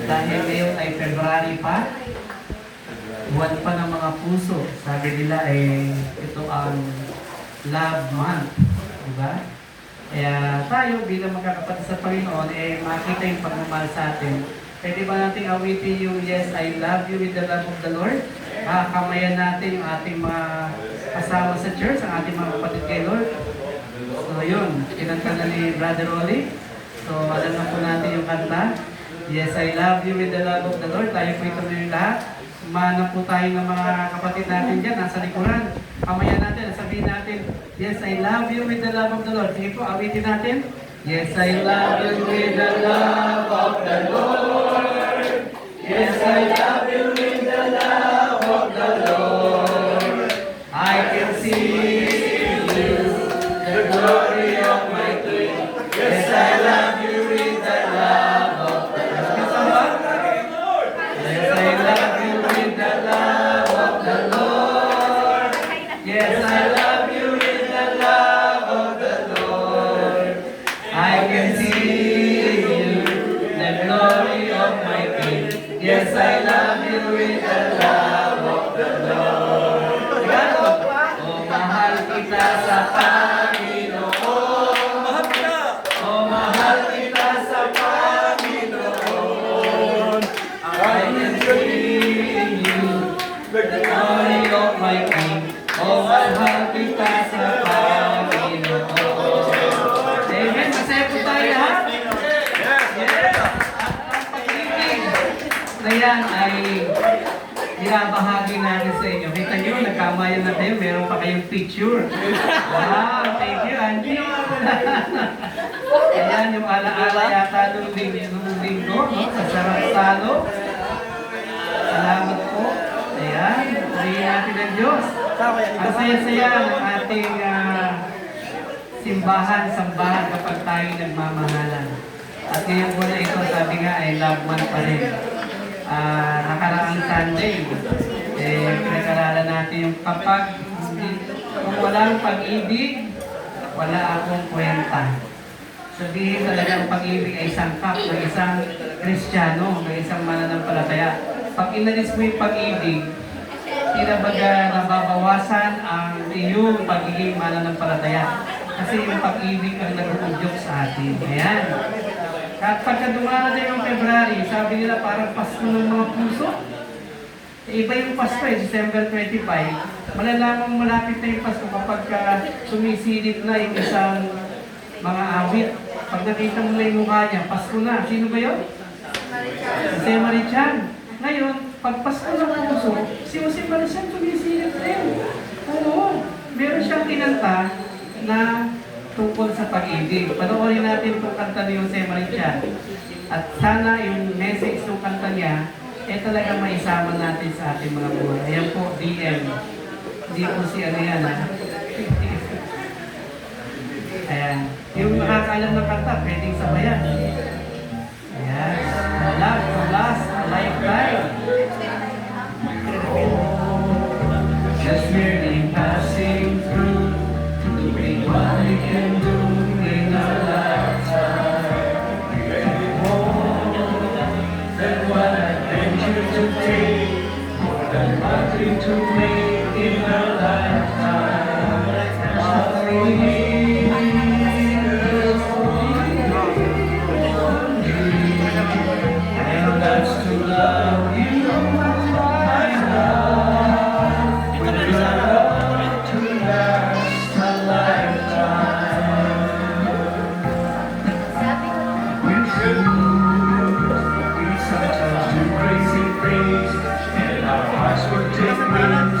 Dahil ngayon ay February pa, buwan pa ng mga puso. Sabi nila ay ito ang Love Month. Diba? Kaya tayo bilang magkakapatid sa Panginoon, makita yung pagmamahal sa atin. Pwede ba natin awitin yung Yes, I Love You with the Love of the Lord? Kamayan natin yung ating mga kasama sa church, ang ating mga kapatid kay Lord. So yun, kinanta na ni Brother Oli. So alam na po natin yung kanta. Yes, I love you with the love of the Lord. Tayo po ito yung lahat. Manap po tayo ng mga kapatid natin dyan, nasa likuran. Kamayan natin, sabihin natin, Yes, I love you with the love of the Lord. Sige po, awitin natin. Yes, I love you with the love of the Lord. Yes, I love you with the love of the Lord. I can see you, the glory of my King. Yes, I love you with the love of the Lord. Yes, I love you with the love of the Lord. Yes, I love you with the love of the Lord. I can see you, the glory of my King. Yes, I love you with the love of the Lord. Oh, mahal kita sa Panginoon. Oh, mahal kita sa Panginoon. I can see you, the glory of my King. Oh, mahal kita sa Panginoon. Amen. Masaya po tayo lahat. Yes. Ang pag-ibig na yan ay binabahagi natin sa inyo. Kita nyo, nagkamayan na tayo, meron pa kayong picture. Wow, thank you, Angie. Ayan, yung alaala yata nung linggo, no? Sa Sarap Salo. Salamat po. Ayan, sabihin natin ng Diyos. Ang saya-saya ng ating sambahan kapag tayo nagmamahalan. At ngayon po na ito, sabi nga, ay love month pa rin. Nakaraang Sunday, pinag-aralan natin yung kapag kung walang pag-ibig, wala akong kwenta. Sabihin talaga ang pag-ibig ay sangkap ng isang Kristiyano, ng isang mananampalataya. Pag inalis mo yung pag-ibig, tinabaga nababawasan ang iyong pagiging mananampalataya. Kasi yung pag-ibig ang nag-uudyok sa atin. Ayan. At pagka dumarating yung February, sabi nila parang Pasko ng mga puso. Iba yung Pasko December 25. Malalaman malapit na yung Pasko kapag sumisilip na yung isang mga awit. Pag nakita mo na yung mukha niya, Pasko na. Sino ba yun? Si Marichan. Ngayon, pag Pasko ng puso, si Marichan sumisilip rin. Oo. Meron siyang kinanta na tungkol sa pag-ibig. Panoorin natin itong kanta ni Jose Marichan. At sana yung message ng kanta niya, talaga maisama natin sa ating mga buhay. Ayan po, DM. Hindi po si ano yan, ha? Ayan. Yung nakakaalam ng kanta, pwedeng sabayan. Ayan. Love to last a lifetime. Just merely passing through, doing what we can do in our lifetime. More than what I venture to take, more than what we to make in our lifetime. All we need is for you, and that's to love you.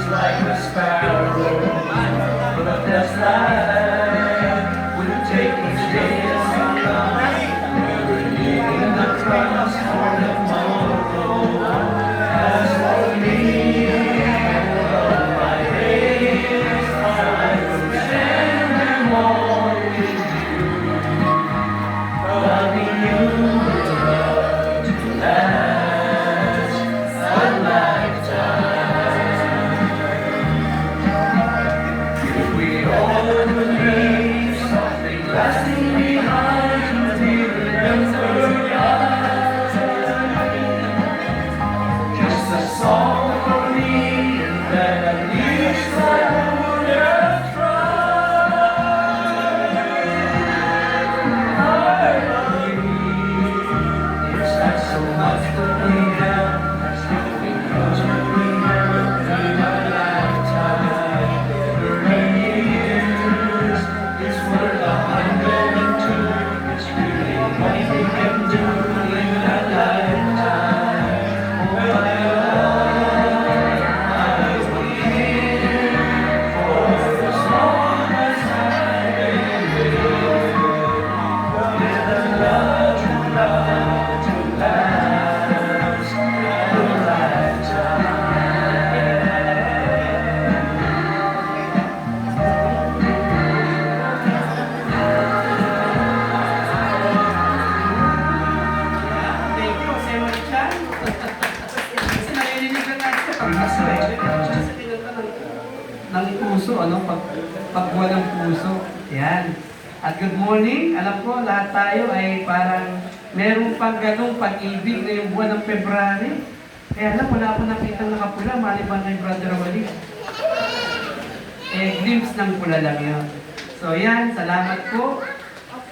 Like a sparrow, but that's life. We'll take each day as it comes. We're leaving the cross for tomorrow. As for me, all my days, I will stand and walk with you, loving you to last a lifetime. Lasting behind until the kayo Marichan? Kasi narinig ka natin sa pagkaso eh. Meron siya sa kinanta ng puso, ano? Pagbuwan ng puso. Yan. At good morning. Alam ko, lahat tayo ay parang meron pang ganong pag-ibig na yung buwan ng February. Kaya alam, wala ako nakita nakapula, maliban kay Brother Wally. Glimpse ng pula lang yun. So yan, salamat po.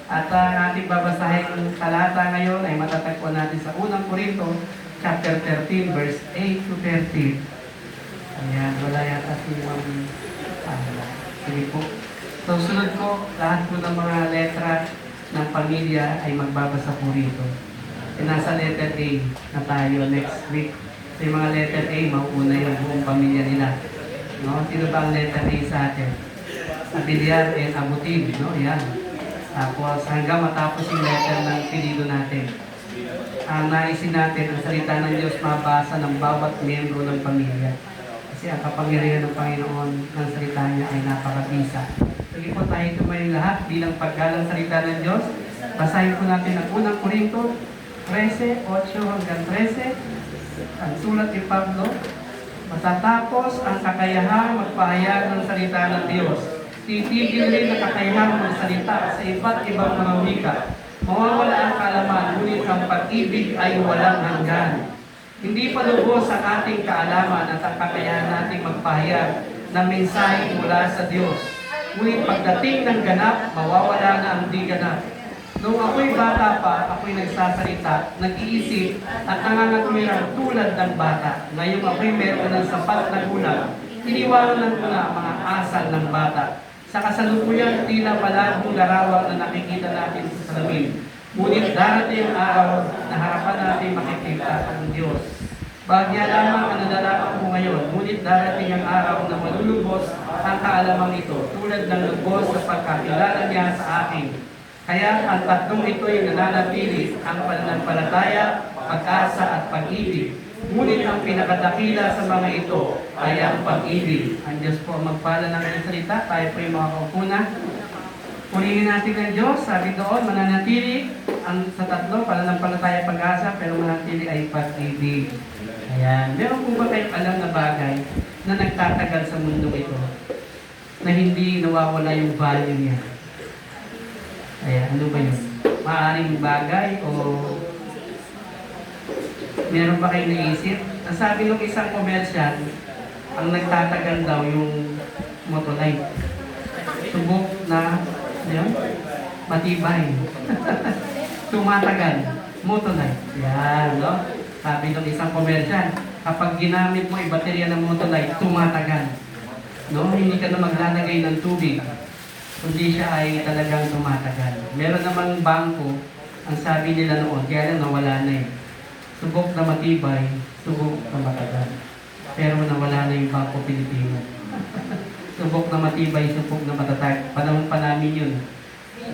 At ang ating babasahing talata ngayon ay matatagpuan natin sa unang Korinto, chapter 13, verse 8 to 13. Ayan, wala yata si sige po. So sunod po, lahat po ng mga letra ng pamilya ay magbabasa po rito. E nasa letter A na tayo next week. So yung mga letter A, mauuna yung buong pamilya nila. No? Sino ba ang letter A sa atin? Abiliar and Abutin, no? Yan. Tapos hanggang matapos yung letter ng pilido natin. Ang naisin natin, ang salita ng Diyos mabasa ng bawat miyembro ng pamilya. Kasi ang kapangyarihan ng Panginoon ng salita niya ay napakabisa. Sige po tayo tumayo lahat bilang paggalang salita ng Diyos. Basahin po natin ang unang Korinto 13, 8 hanggang 13. Ang sulat ni Pablo. Matatapos ang kakayahang magpahayag ng salita ng Diyos. Titigil rin ang kakayahang magsalita sa iba't ibang mga wika. Mawawala ang kaalaman, ngunit ang pag-ibig ay walang hanggan. Hindi pa lubos ang ating kaalaman at ang kakayahan nating magpahayag ng mensahe mula sa Diyos. Ngunit pagdating ng ganap, mawawala na ang di ganap. Noong ako'y bata pa, ako'y nagsasalita, nag-iisip at nangangatwiran tulad ng bata. Ngayong ako'y meron ng sapat na gulang, iniwanan ko na ang mga asal ng bata. Sa kasalukuyan, tila malabong larawan na nakikita natin sa salamin. Ngunit darating ang araw na harapan natin makikita ang Diyos. Bagya lamang ang nadalaman ko ngayon, ngunit darating ang araw na malulubos ang kaalamang ito, tulad ng lubos sa pagkakilala niya sa akin. Kaya ang tatlong ito ay nananatili, ang pananampalataya, pag-asa at pag-ibig. Ngunit ang pinakadakila sa mga ito ay ang pag-ibig. Ang Diyos po ang magpala ng ating salita. Tayo po yung mga kaupuna. Purihin natin ng Diyos. Sabi doon, mananatili ang sa tatlo, pananampalataya, pag-asa, pero mananatili ay pag-ibig. Ayan. Meron po ba kayong alam na bagay na nagtatagal sa mundo ito na hindi nawawala yung value niya? Ayan, ano ba yun? Maaaring bagay o meron ba kayong naisip? Ang sabi ng isang commercial, ang nagtatagal daw yung Motolite. Subok na, yun, matibay. Tumatagal. Motolite. Yan, no? Sabi ng isang commercial, kapag ginamit mo yung baterya ng Motolite, tumatagal. No? Hindi ka na maglalagay ng tubig. Kundi siya ay talagang tumatagal. Meron namang bangko, ang sabi nila noon, kaya lang nawala na eh. Subok na matibay, subok na matagal. Pero nawala na yung Bangko Pilipino. Subok na matibay, subok na matatag. Panahon pa namin yun.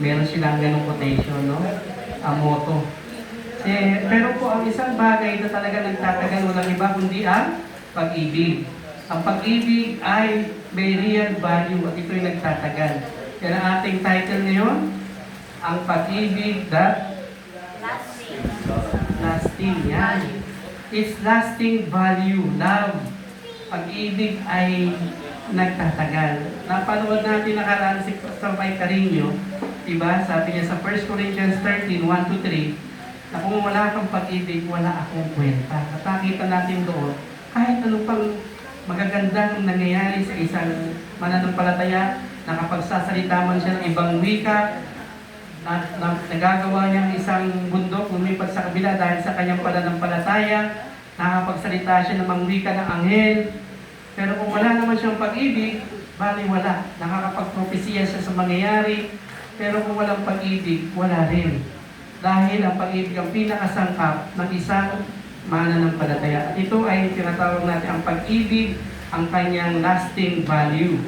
Meron silang ganong quotation, no? Ang motto. Pero po, ang isang bagay na talaga nagtatagal, walang iba kundi ang pag-ibig. Ang pag-ibig ay may real value at ito'y nagtatagal. Kaya ang ating title ngayon, ang pag-ibig that lasting, yan. It's lasting value, love. Pag-ibig ay nagtatagal. Napanood natin nakaraan si Pastor Mike Carino, diba? Sabi niya sa 1 Corinthians 13, 1-3, na kung wala kang pag-ibig, wala akong kwenta. At nakita natin doon, kahit ano pang magagandang nangyayari sa isang mananampalataya, nakapagsasalita man siya ng ibang wika, at nagagawa niyang isang bundok, lumipad sa kabila dahil sa kanyang pananampalataya, nakapagsalita siya ng mga wika ng anghel. Pero kung wala naman siyang pag-ibig, bali wala. Nakakapagpropesiya siya sa mangyayari, pero kung walang pag-ibig, wala rin. Dahil ang pag-ibig ang pinakasangkap ng isang mananampalataya. At ito ay tinatawag natin ang pag-ibig, ang kanyang lasting value.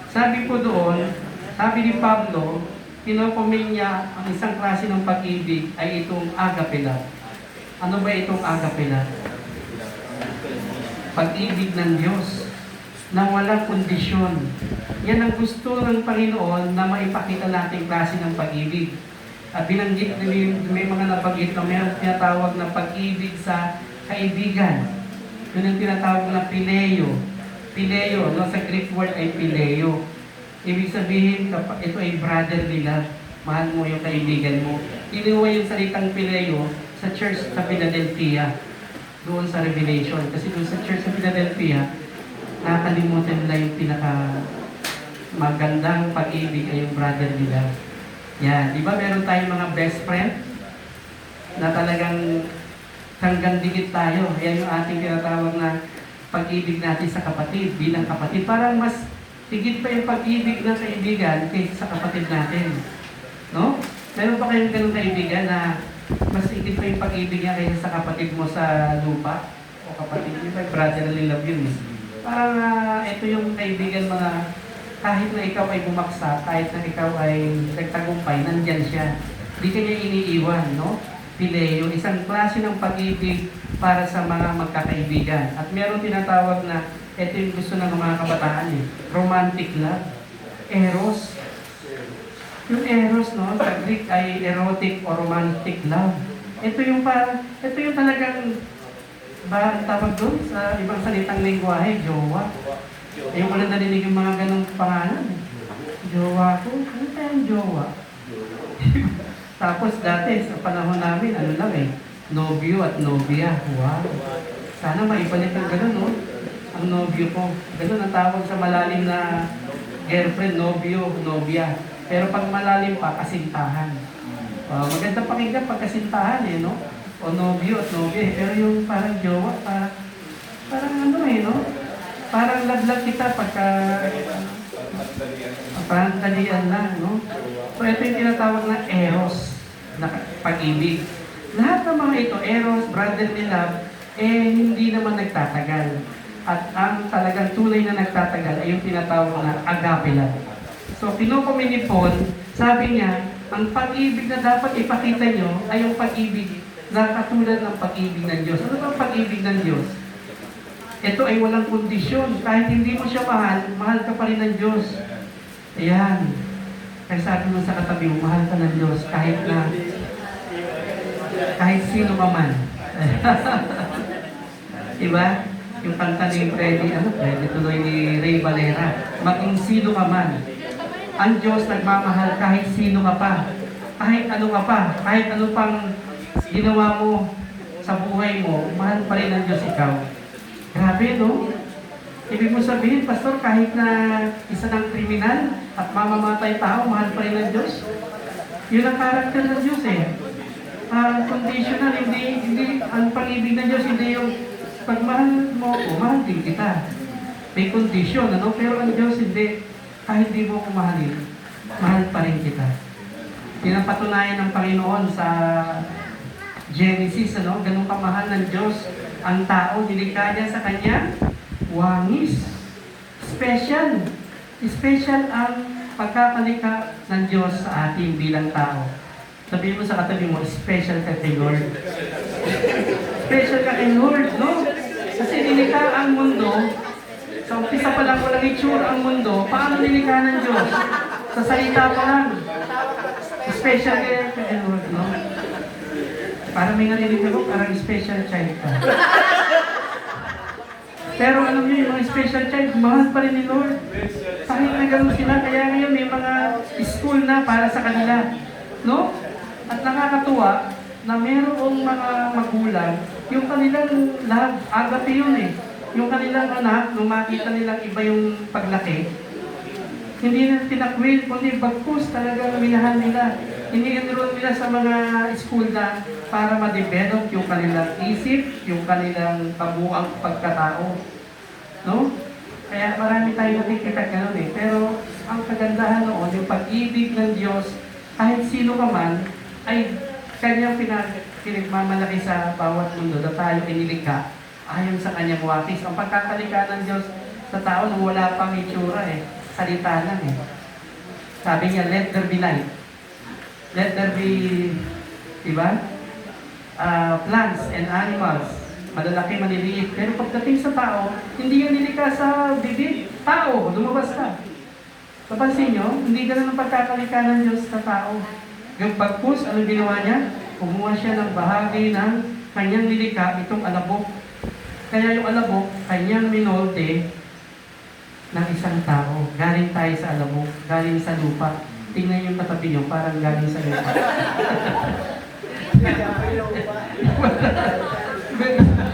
Sabi po doon, sabi ni Pablo, kinokomen niya ang isang klase ng pag-ibig ay itong agape love. Ano ba itong agape love? Pag-ibig ng Diyos na walang kondisyon. Yan ang gusto ng Panginoon na maipakita nating klase ng pag-ibig. At binanggit, may mga nabanggit na mayroong tinatawag na pag-ibig sa kaibigan. Yun ang tinatawag na pileo. Pileo, no? Sa Greek word ay pileo. Ibig sabihin, ito ay brotherly love. Mahal mo yung kaibigan mo. Inuwa yung salitang pileo sa church sa Philadelphia. Doon sa Revelation. Kasi doon sa church sa Philadelphia, nakakalimutan nila yung pinaka magandang pag-ibig ay yung brotherly love. Yan. Di ba meron tayong mga best friend na talagang hanggang dikit tayo. Yan yung ating tinatawag na pag-ibig natin sa kapatid, bilang kapatid. Parang mas higit pa yung pag-ibig ng kaibigan kaysa sa kapatid natin. No? Meron pa kayong ganung kaibigan na mas higit pa yung pag-ibig niya kaysa sa kapatid mo sa lupa? O kapatid niyo, brotherly love yun. Parang ito yung kaibigan mga kahit na ikaw ay bumaksak, kahit na ikaw ay nagtagumpay, nandyan siya. Hindi ka niya iniiwan, no? Pileo, isang klase ng pag-ibig para sa mga magkakaibigan. At meron tinatawag na, ito yung gusto ng mga kabataan romantic love. Eros. Yung eros, no? Sa Greek ay erotic or romantic love. Ito yung talagang, ba ang tawag doon sa ibang salitang lingwahe, jowa. Ayun ko lang narinig yung mga ganong pangalan. Jowa ko? Ano tayong jowa? Tapos dati, sa panahon namin, ano lang nobyo at nobya. Wow! Sana maibalik ang gano'n, no? Ang nobyo ko. Gano'n ang tawag sa malalim na girlfriend, nobyo, nobya. Pero pag malalim pa, kasintahan. Maganda pakinggan pag kasintahan, no? O nobyo at nobya. Pero yung parang jowa, parang ano no? Parang laglag kita pagka parang talian lang, no? So ito yung tinatawag na eros, na pag-ibig. Lahat ng mga ito, eros, brotherly love, hindi naman nagtatagal. At ang talagang tunay na nagtatagal ay yung tinatawag na agape love. So kinukumin ni Paul, sabi niya, ang pag-ibig na dapat ipakita nyo ay yung pag-ibig na katulad ng pag-ibig ng Diyos. Ano ba ang pag-ibig ng Diyos? Ito ay walang kondisyon. Kahit hindi mo siya mahal, mahal ka pa rin ng Diyos. Ayan. Kaya sabi mo sa katabi mo, mahal ka ng Diyos kahit sino ka man. Diba? Yung kanta ni Freddy tuloy ni Ray Valera. Maging sino ka man. Ang Diyos nagmamahal kahit sino ka pa. Kahit ano ka pa. Kahit ano pang ginawa mo sa buhay mo, mahal pa rin ng Diyos ikaw. Grabe, no? Ibig mo sabihin, Pastor, kahit na isa ng kriminal at mamamatay tao, mahal pa rin ng Diyos. Yun ang karakter ng Diyos conditional, hindi, ang pag-ibig ng Diyos, hindi yung pagmahal mo ako, mahal din kita. May condition, ano? Pero ang Diyos, hindi. Kahit di mo ako mahalin, mahal pa rin kita. Pinapatunayan ng Panginoon sa Genesis, ano? Ganun kamahal ng Diyos ang tao, nilikha niya sa kanya, wangis. Special. Special ang pagkakalikha ng Diyos sa ating bilang tao. Sabihin mo sa katabi mo, special ka kay Lord. Special ka kay Lord, no? Kasi nilikha ang mundo, sa umpisa pa lang walang itsura ang mundo, paano nilikha ng Diyos? Sa salita pa lang. Special ka kay Lord, no? Parang may narinig ako, parang special child ka. Pero alam niyo, yung mga special child, mahal pa rin ni Lord. Kahit na gano'n sila, kaya ngayon may mga school na para sa kanila. No? At nakakatuwa na mayroong mga magulang, yung kanilang love, agape yun Yung kanilang anak, nung makita nilang iba yung paglaki, hindi na tinakwil, kundi bagkus talagang minahal nila. Hindi enroll nila sa mga school na para ma-develop yung kanilang isip, yung kanilang kabuang pagkatao. No? Kaya marami tayong nakikita gano'n Pero ang kagandahan noon, yung pag-ibig ng Diyos, kahit sino ka man, ay kanyang pinagmamalaki sa bawat mundo na tayo inilikha ayon sa kanyang wakis. Ang pagkakalikha ng Diyos sa tao nung wala pang itsura salita lang Sabi niya, let there be light. Let there be, diba? Plants and animals. Malalaki, maliliit. Pero pagdating sa tao, hindi yan nilikha sa bibig. Tao, lumabas ka. Papansin nyo, hindi ganun ang pagkakalikha ng Diyos sa tao. Yung pagpus, ano ginawa niya? Kumuha siya ng bahagi ng kanyang nilikha, itong alabok. Kaya yung alabok, kanyang minolde ng isang tao. Galing tayo sa alabok, galing sa lupa. Tingnan yung katabi niyo, parang galing sa lupa.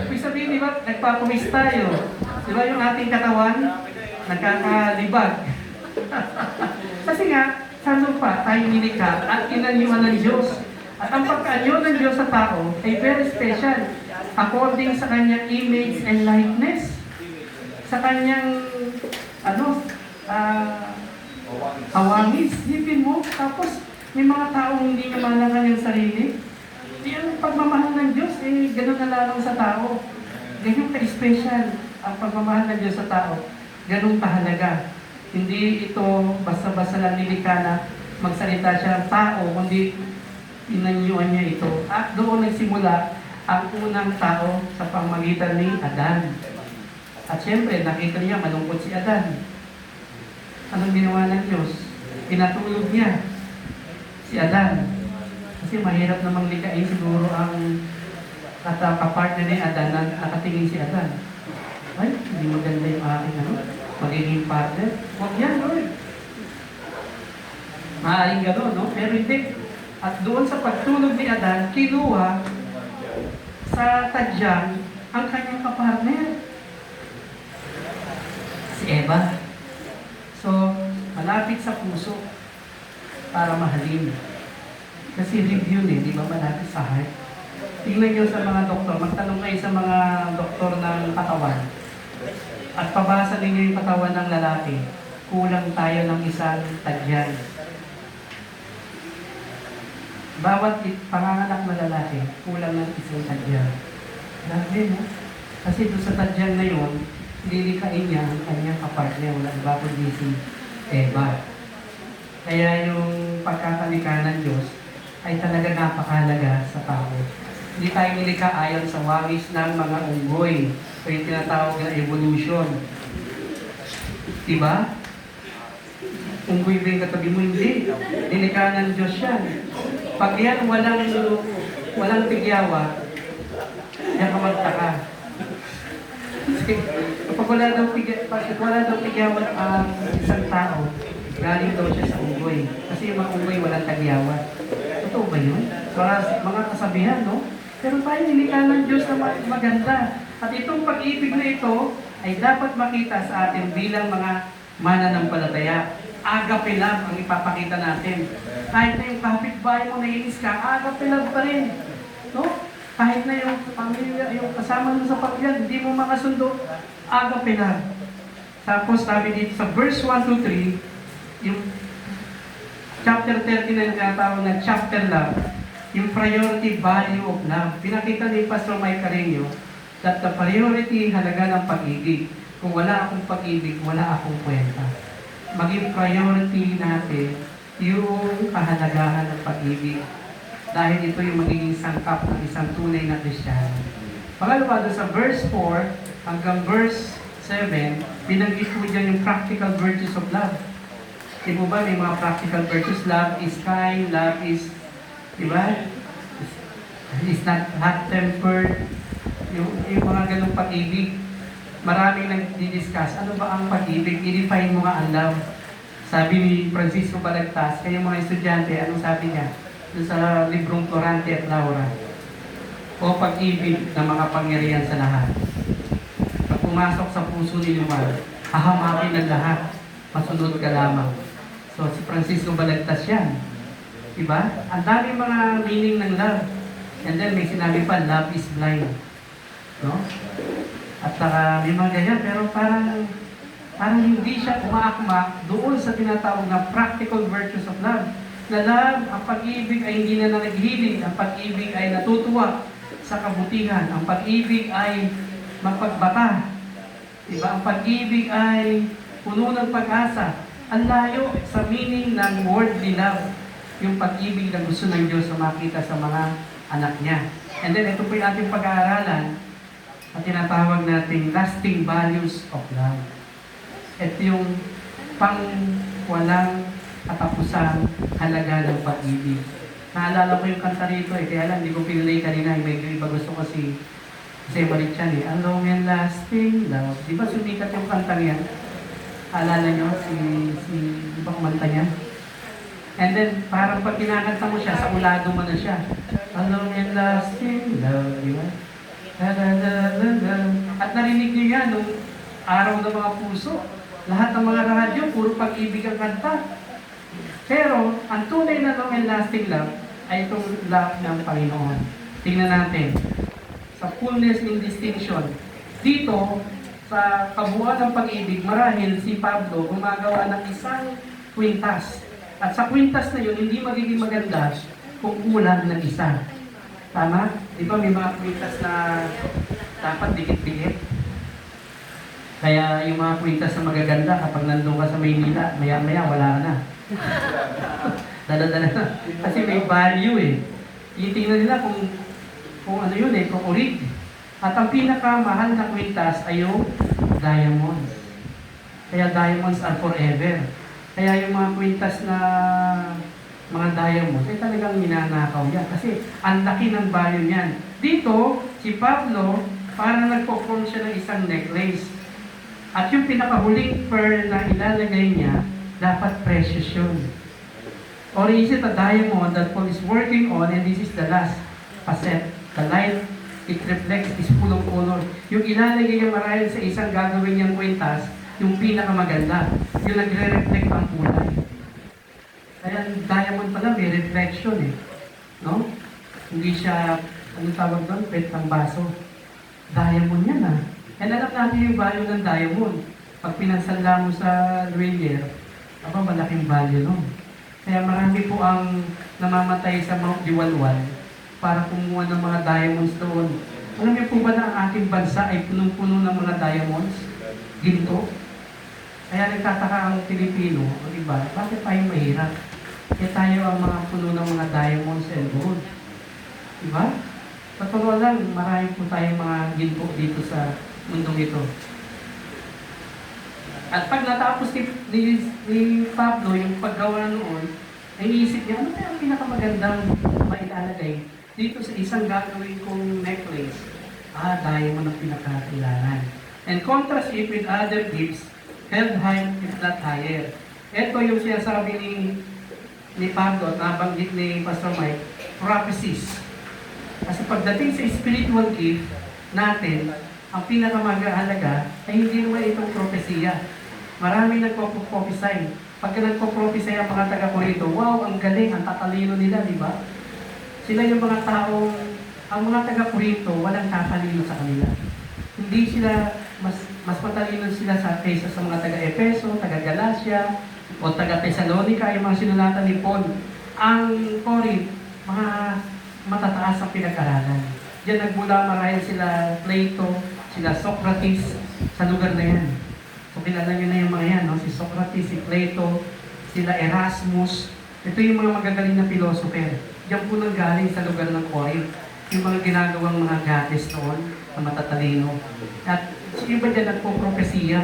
Ibig sabihin, di ba, nagpapamis tayo. Di ba yung ating katawan, nagkakalibag. Kasi nga, sa lupa, tayo nilikha at inanyuan ng Diyos. At ang pagkaanyo ng Diyos sa tao ay very special. According sa kanyang image and likeness. Sa kanyang, awangis. Sipin mo, tapos may mga taong hindi niya mahal ang kanyang sarili. Yung pagmamahal ng Diyos, gano'n na lamang sa tao. Ganyan ka-special ang pagmamahal ng Diyos sa tao. Ganun kahalaga. Hindi ito basta-basta lang nilikha na magsalita siya ng tao, kundi inanyuan niya ito. At doon nagsimula ang unang tao sa pamamagitan ni Adan. At syempre, nakita niya malungkot si Adan. Anong ginawa ng Diyos? Pinatulog niya si Adan. Kasi mahirap namang likain siguro ang kapartner ni Adan na nakatingin si Adan. Ay, hindi maganda yung aking magiging partner. Huwag yan, Lord. Maaaring gano'n, no? Pero hindi. At doon sa pagtulog ni Adan, kinuha sa tadyang ang kanyang kapartner. Si Eva. So, malapit sa puso para mahalin. Kasi review di ba malapit sa heart? Tingnan nyo sa mga doktor, magtanong kayo sa mga doktor ng katawan. At pabasa ninyo yung katawan ng lalaki, kulang tayo ng isang tadyan. Bawat panganganak na lalaki, kulang ng isang tadyan. Grabe, no? Kasi doon sa tadyan na yun, lilikain niya ang kanyang kapartner, wala iba kundi si Eva. Kaya yung pagkakalikha ng Diyos ay talaga napakahalaga sa tao. Hindi tayo nilikha ayon sa wangis ng mga unggoy. So yung tinatawag na evolution. Diba? Unggoy ba yung katabi mo? Hindi. Nilikha ng Diyos yan. Pag yan walang tigyawa, yan ka magtaka. Kapag wala daw tigyawa ang isang tao, galing daw siya sa unggoy. Kasi yung mga unggoy walang tagyawa. Totoo ba yun? So, mga kasabihan, no? Pero tayo nilikha ng Diyos na maganda. At itong pag-ibig na ito ay dapat makita sa atin bilang mga mananampalataya. Agape love ang ipapakita natin. Kahit na yung kapitbahay mo nainis ka, agape love pa rin. No? Kahit na yung pamilya, yung kasama mo sa pamilya, hindi mo makasundo, agape love. Tapos sabi dito sa verse 1 to 3, yung chapter 30 na yung tinatawag na chapter love, yung priority value of love. Pinakita ni Pastor Mike Carreño that the priority halaga ng pag-ibig. Kung wala akong pag-ibig, wala akong kwenta. Maging priority natin yung kahalagahan ng pag-ibig. Dahil ito yung magiging sangkap ng isang tunay na Kristiyano. Pangalawa, doon sa verse 4 hanggang verse 7, binanggit po dyan yung practical virtues of love. Di po ba may mga practical virtues? Love is kind, love is, di ba? Is not hot-tempered. Yung mga ganong pag-ibig. Maraming nag-discuss, ano ba ang pag-ibig? I-define mo nga ang love. Sabi ni Francisco Balagtas, kayong mga estudyante, anong sabi niya? Doon sa librong Florante at Laura. O pag-ibig na makapangyarihan sa lahat. Pag pumasok sa puso ni Luman, hahamakin ng lahat. Masunod ka lamang. So si Francisco Balagtas yan. Diba? Ang daming mga meaning ng love. And then may sinabi pa, love is blind. No? At may mga ganyan, pero parang hindi siya umaakma doon sa tinatawag na practical virtues of love. Na love, ang pag-ibig ay hindi na naghihiling, ang pag-ibig ay natutuwa sa kabutihan, ang pag-ibig ay mapagbata. Diba? Ang pag-ibig ay puno ng pag-asa. Ang layo sa meaning ng worldly love, yung pag-ibig na gusto ng Diyos na makita sa mga anak niya. And then ito po yung ating pag-aaralan at tinatawag nating lasting values of love. Ito yung walang katapusang halaga ng pag-ibig. Naalala ko yung kanta rito eh, kaya lang hindi ko pinulay kanina, medyo iba gusto ko si Jose Marichan eh. A long and lasting love. Di ba sumikat yung kantang yan? Alala nyo, di ba kumanta niya? And then, parang pag kinakanta mo siya, sa ulado mo na siya. A long and lasting love, di ba? Da, da, da, da, da. At narinig niyo yan nung araw ng mga puso. Lahat ng mga radyo, puro pag-ibig ang kanta. Pero, ang tunay na long and lasting love ay itong love ng Panginoon. Tingnan natin. Sa fullness in distinction. Dito, sa kabuuan ng pag-ibig, marahil si Pablo gumagawa ng isang kwintas. At sa kwintas na yun, hindi magiging maganda kung kulang ng isa. Tama? Di ba may mga kwintas na dapat dikit-dikit? Kaya yung mga kwintas na magaganda, kapag nandun ka sa Maynila, maya-maya wala ka na. Dala-dala na. Kasi may value eh. Itingnan nila kung ano yun eh, kung orig. At ang pinakamahal na kwintas ay yung diamonds. Kaya diamonds are forever. Kaya yung mga kwintas na mga diamonds, ay talagang ninanakaw yan. Kasi ang laki ng value niyan. Dito, si Pablo, parang nagpo-form siya ng isang necklace. At yung pinakahuling pearl na ilalagay niya, dapat precious yun. Or is it a diamond that Paul is working on and this is the last facet? The light it reflects is full of color. Yung ilalagay niya marahil sa isang gagawin niyang kwintas, yung pinakamaganda. Yung nagre-reflect ang kulay. Kaya diamond pala may reflection eh. No? Hindi siya, anong tawag doon? Petang baso. Diamond yan ah. And alam natin yung value ng diamond. Pag pinansala mo sa Lumiere, malaking value nun. Kaya marami po ang namamatay sa Mount Diwalwal para kumuha ng mga diamonds doon. Alam niyo po ba na ang ating bansa ay punong-puno ng mga diamonds? Ginto. Kaya nagtataka ang Pilipino, o diba, bakit tayo mahirap? Kaya tayo ang mga puno ng mga diamonds and gold. Diba? Patuloy lang, marami po tayong mga ginto dito sa mundong ito. At pag natapos ni Pablo yung paggawa noon, naiisip niya, ano kaya ang pinakamagandang mailalagay dito sa isang gagawin kong necklace? Diamond ang pinakakailangan. And contrast it with other gifts, held high if not higher. Ito yung sinasabi ni Pablo at nabanggit ni Pastor Mike, prophecies. Kasi pagdating sa spiritual gift natin, ang pinakamahalaga ay hindi naman itong propesiya. Marami nagpo-prophesy. Pagka nagpo-prophesy ang mga taga-Korinto, wow, ang galing, ang tatalino nila, di ba? Sila yung mga taong, ang mga taga-Korinto, walang tatalino sa kanila. Hindi sila, mas matalino sila kaysa sa mga taga-Epeso, taga-Galacia, o taga-Thessalonica, yung mga sinulatan ni Paul. Ang Corinth, mga matataas ang pinag-aralan. Diyan nagmula marahil sila Plato, sila Socrates, sa lugar na yan. So kilala nyo na yung mga yan, no? Si Socrates, si Plato, sila Erasmus. Ito yung mga magagaling na philosopher. Diyan po nang galing sa lugar ng Corinth. Yung mga ginagawang mga goddess noon na matatalino. At iba dyan nagpo-propesiya.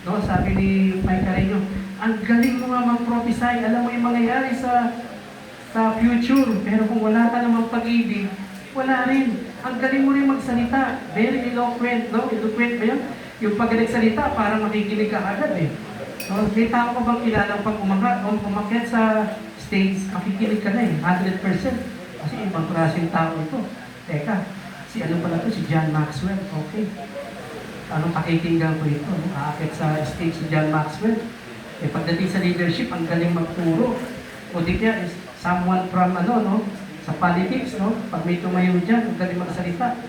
No? Sabi ni Mike Carreño, ang galing mo nga mag-prophesy. Alam mo yung mangyayari sa future. Pero kung wala ka namang pag-ibig, wala rin. Ang galing mo rin magsalita. Very eloquent, no? Eloquent ba yun? Yung pag nagsalita, parang makikinig ka agad eh. So, may tao ka bang kilalang pag umakyat sa stage, makikinig ka na eh, 100%. Kasi ibang klaseng tao ito. Teka, si ano pala ito? Si John Maxwell. Okay. Anong pakikinggan ko ito? No? Aakyat sa stage si John Maxwell. Eh, pagdating sa leadership, ang galing magturo. O di kaya, someone from no? Sa politics, no? Pag may tumayo dyan, ang galing magsalita.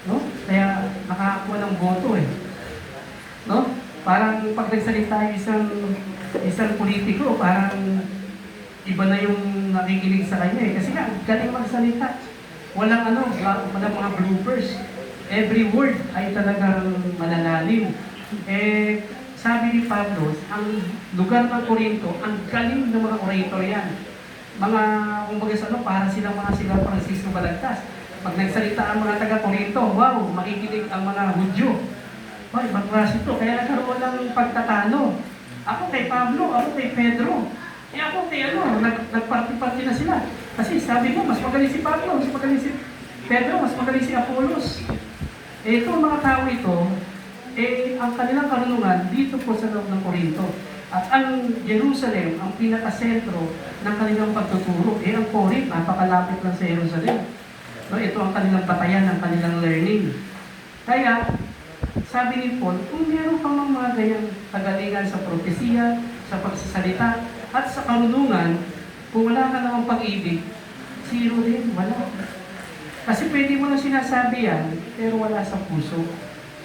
No? Kaya nakakakuha ng boto eh. No? Parang pag nagsalita isang politiko, parang iba na yung nakikinig sa kanya eh. Kasi nga, galing magsalita. Walang walang mga bloopers. Every word ay talagang malalalim. Eh, sabi ni Pablo, ang lugar ng Corinto, ang galing ng mga orator yan. Mga, kumbaga para silang sila Francisco Balagtas. Pag nagsalita ang mga taga-Corinto, wow, makikinig ang mga Hudyo. Ay, ibang klase ito. Kaya nagkaroon ng pagtatalo. Ako kay Pablo, ako kay Pedro. Ako kay nagparty-party na sila. Kasi sabi mo, mas magaling si Pablo, mas magaling si Pedro, mas magaling si Apollos. Eh, ito, mga tao ito, ang kanilang karunungan dito po sa loob ng Korinto. At ang Jerusalem, ang pinakasentro ng kanilang pagtuturo. Ang Corinth, napakalapit lang sa Jerusalem. No, ito ang kanilang batayan, ang kanilang learning. Kaya, sabi ni Paul, kung meron pang mga ganyang kagalingan sa propesiya, sa pagsasalita, at sa karunungan, kung wala ka namang pag-ibig, zero din, wala. Kasi pwede mo lang sinasabi yan, pero wala sa puso.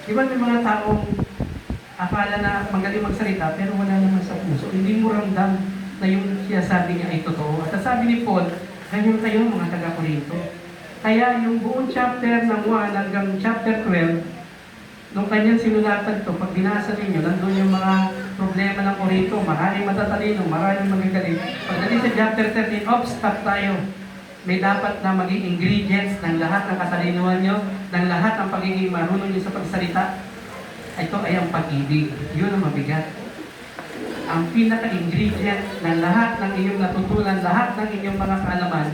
Di ba may mga taong akala na magaling magsalita, pero wala naman sa puso. Hindi mo ramdam na yung sinasabi niya ay totoo. At sabi ni Paul, ganyan kayo mga taga-Korinto. Kaya yung buong chapter ng 1 hanggang chapter 12, nung kanyang sinulatan to, pag binasa ninyo, nandun yung mga problema ng Korinto, maraming matatalino, maraming magagaling. Pagdating sa chapter 13, stop tayo. May dapat na maging ingredients ng lahat ng katalinuhan nyo, ng lahat ng pagiging marunong nyo sa pagsalita. Ito ay ang pag-ibig. Yun ang mabigat. Ang pinaka-ingredient ng lahat ng inyong natutunan, lahat ng inyong mga kaalaman,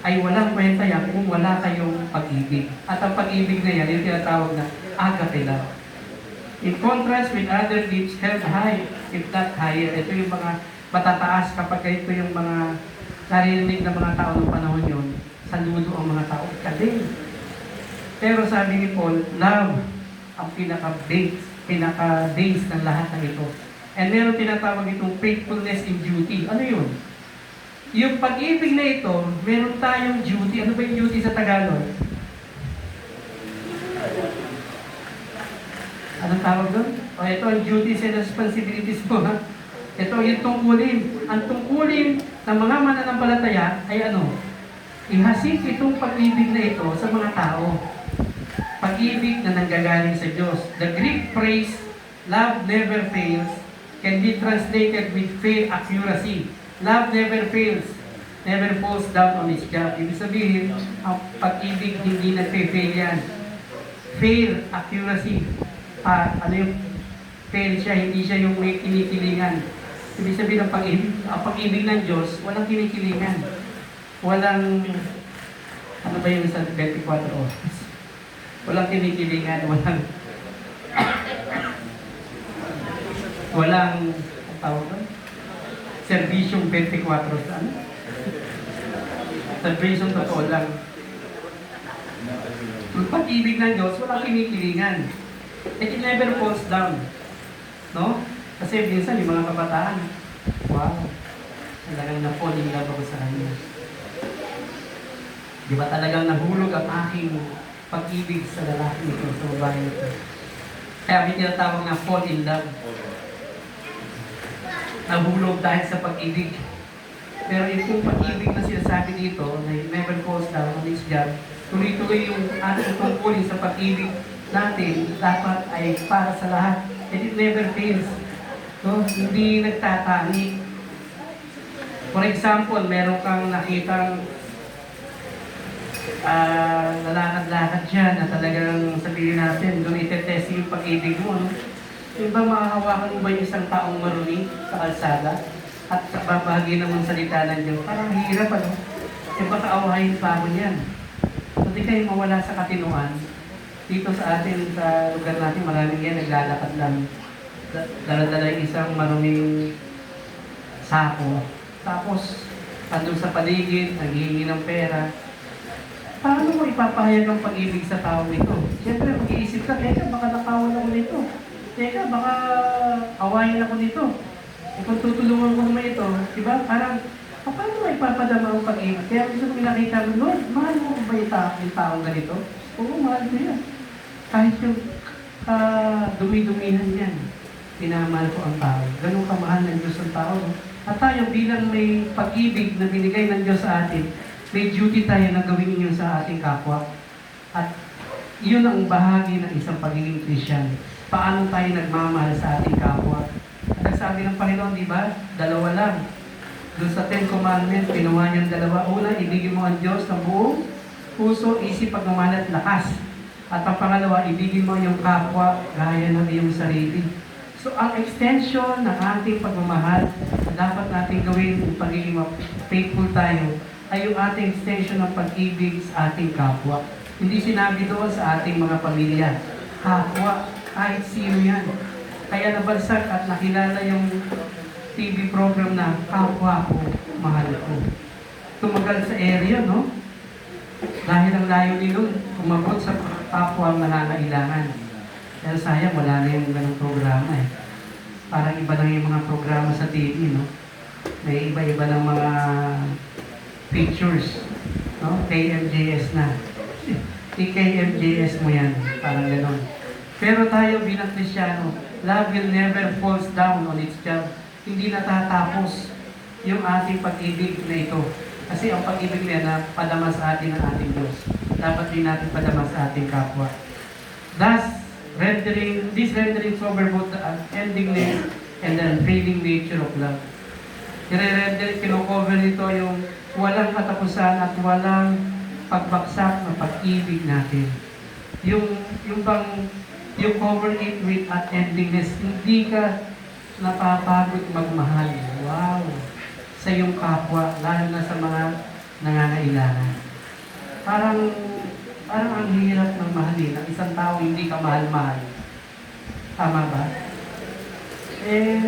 ay walang kwenta yan kung wala kayong pag-ibig. At ang pag-ibig na yan, yung tinatawag na agape love. In contrast with other gifts held high, if not higher. Ito yung mga matataas kapag ito yung mga narinig ng mga tao ng panahon yun, saludo ang mga tao. Kasi, pero sabi ni Paul, love ang pinaka-base ng lahat ng ito. And meron tinatawag itong faithfulness in duty. Ano yun? Yung pag-ibig na ito, meron tayong duty. Ano ba yung duty sa Tagalog? Anong tawag doon? O ito ang duties and responsibilities mo. Ha? Ito yung tungkulin. Ang tungkulin ng mga mananampalataya ay ano? Ihasik itong pag-ibig na ito sa mga tao. Pag-ibig na nanggagaling sa Diyos. The Greek phrase, love never fails, can be translated with fair accuracy. Love never fails, never falls down on its job. Ibig sabihin, ang pag-ibig hindi nagpe-fail yan. Fair accuracy. Ano yung fail siya, hindi siya yung may kinikilingan. Ibig sabihin ng ang pag-ibig ng Diyos, walang kinikilingan. Walang, ano ba yung sa 24 oras? Walang kinikilingan, walang, ang tawag ba? Servisyong 24 oras. Ano? Servisyong totoo lang. Ang pag-ibig ng Diyos, walang kinikilingan. It never falls down. No? Kasi minsan yung mga kabataan, wow, talagang na-fall in love ako sa kanya. Di ba talagang nahulog ang aking pag-ibig sa lalaki nito, sa babae nito. Kaya may tinatawag na fall in love. Nahulog dahil sa pag-ibig. Pero yung pag-ibig na sinasabi dito, na never falls down on its job, tuloy-tuloy yung ating tungkulin sa pag-ibig natin, dapat ay para sa lahat. And it never fails. No? Hindi nagtatani. For example, meron kang nakitang lalakad-lakad dyan na talagang sabihin natin, doon itetest yung pag-ibig mo. No? Yung ba makahawakan mo ba yung isang taong maruni sa kalsada at babahagi naman salita ng Diyos? Parang hirap ano? E baka awahin pa ako niyan. So di kayo mawala sa katinuan. Dito sa atin, sa lugar natin, maraming yan naglalakad lang. Dala-dala yung isang maruming sako. Tapos, andun sa paligid, naghihingi ng pera. Paano mo ipapahayag ang pag-ibig sa tao nito? Siyempre, mag-iisip ka, teka, baka nakawan ako nito. Teka, baka awayin ako nito. E kung tutulungan ko naman ito, diba? Parang, paano mo ipapadama ang pag-ibig? Kaya gusto ko pinakita mo, Lord, mahal mo ko ba yung taong ganito? Oo, mahal ko yan. Kahit yung dumi-dumihan yan, pinamahal ko ang tao. Ganun kamahal ng Diyos ang tao. At tayo bilang may pag-ibig na binigay ng Diyos sa atin, may duty tayo na gawin yun sa ating kapwa. At yun ang bahagi ng isang pagiging Christian. Paano tayo nagmamahal sa ating kapwa? At ang sabi ng Panginoon, di ba? Dalawa lang. Doon sa 10 Commandments, pinuha niyang dalawa. Una, ibigin mo ang Diyos ng buong puso, isip, pagmamahal at lakas. At ang pangalawa, ibigin mo yung kapwa gaya ng iyong sarili. So, ang extension ng ating pagmamahal, dapat natin gawin yung pagiging faithful tayo, ay yung ating extension ng pag-ibig sa ating kapwa. Hindi sinabi doon sa ating mga pamilya, kapwa, kahit sino yan. Kaya nabalsak at nakilala yung TV program na kapwa ko, mahal ko. Tumagal sa area, no? Dahil ang layo nilong kumagot sa kapwa ang nangangailangan. Kaya sayang, wala na yung ganong programa eh. Parang iba lang yung mga programa sa TV, no? May iba-iba ng mga pictures, no? KMJS na. I-KMJS mo yan, parang gano'n. Pero tayo bilang Kristiyano, love will never falls down on its job. Hindi natatapos yung ating pag-ibig na ito. Kasi ang pag-ibig na yan na padama sa atin ng ating Diyos. Dapat din natin padama sa ating kapwa. Thus, this rendering cover both the unendingness and the unfailing nature of love. Kino-cover nito yung walang katapusan at walang pagbaksak ng pag-ibig natin. Yung cover it with unendingness, hindi ka napapagod magmahal. Wow! Sa iyong kapwa, lalo na sa mga nangangailangan. Parang ang hirap ng mahalin ang isang tao hindi ka mahal-mahal. Tama ba?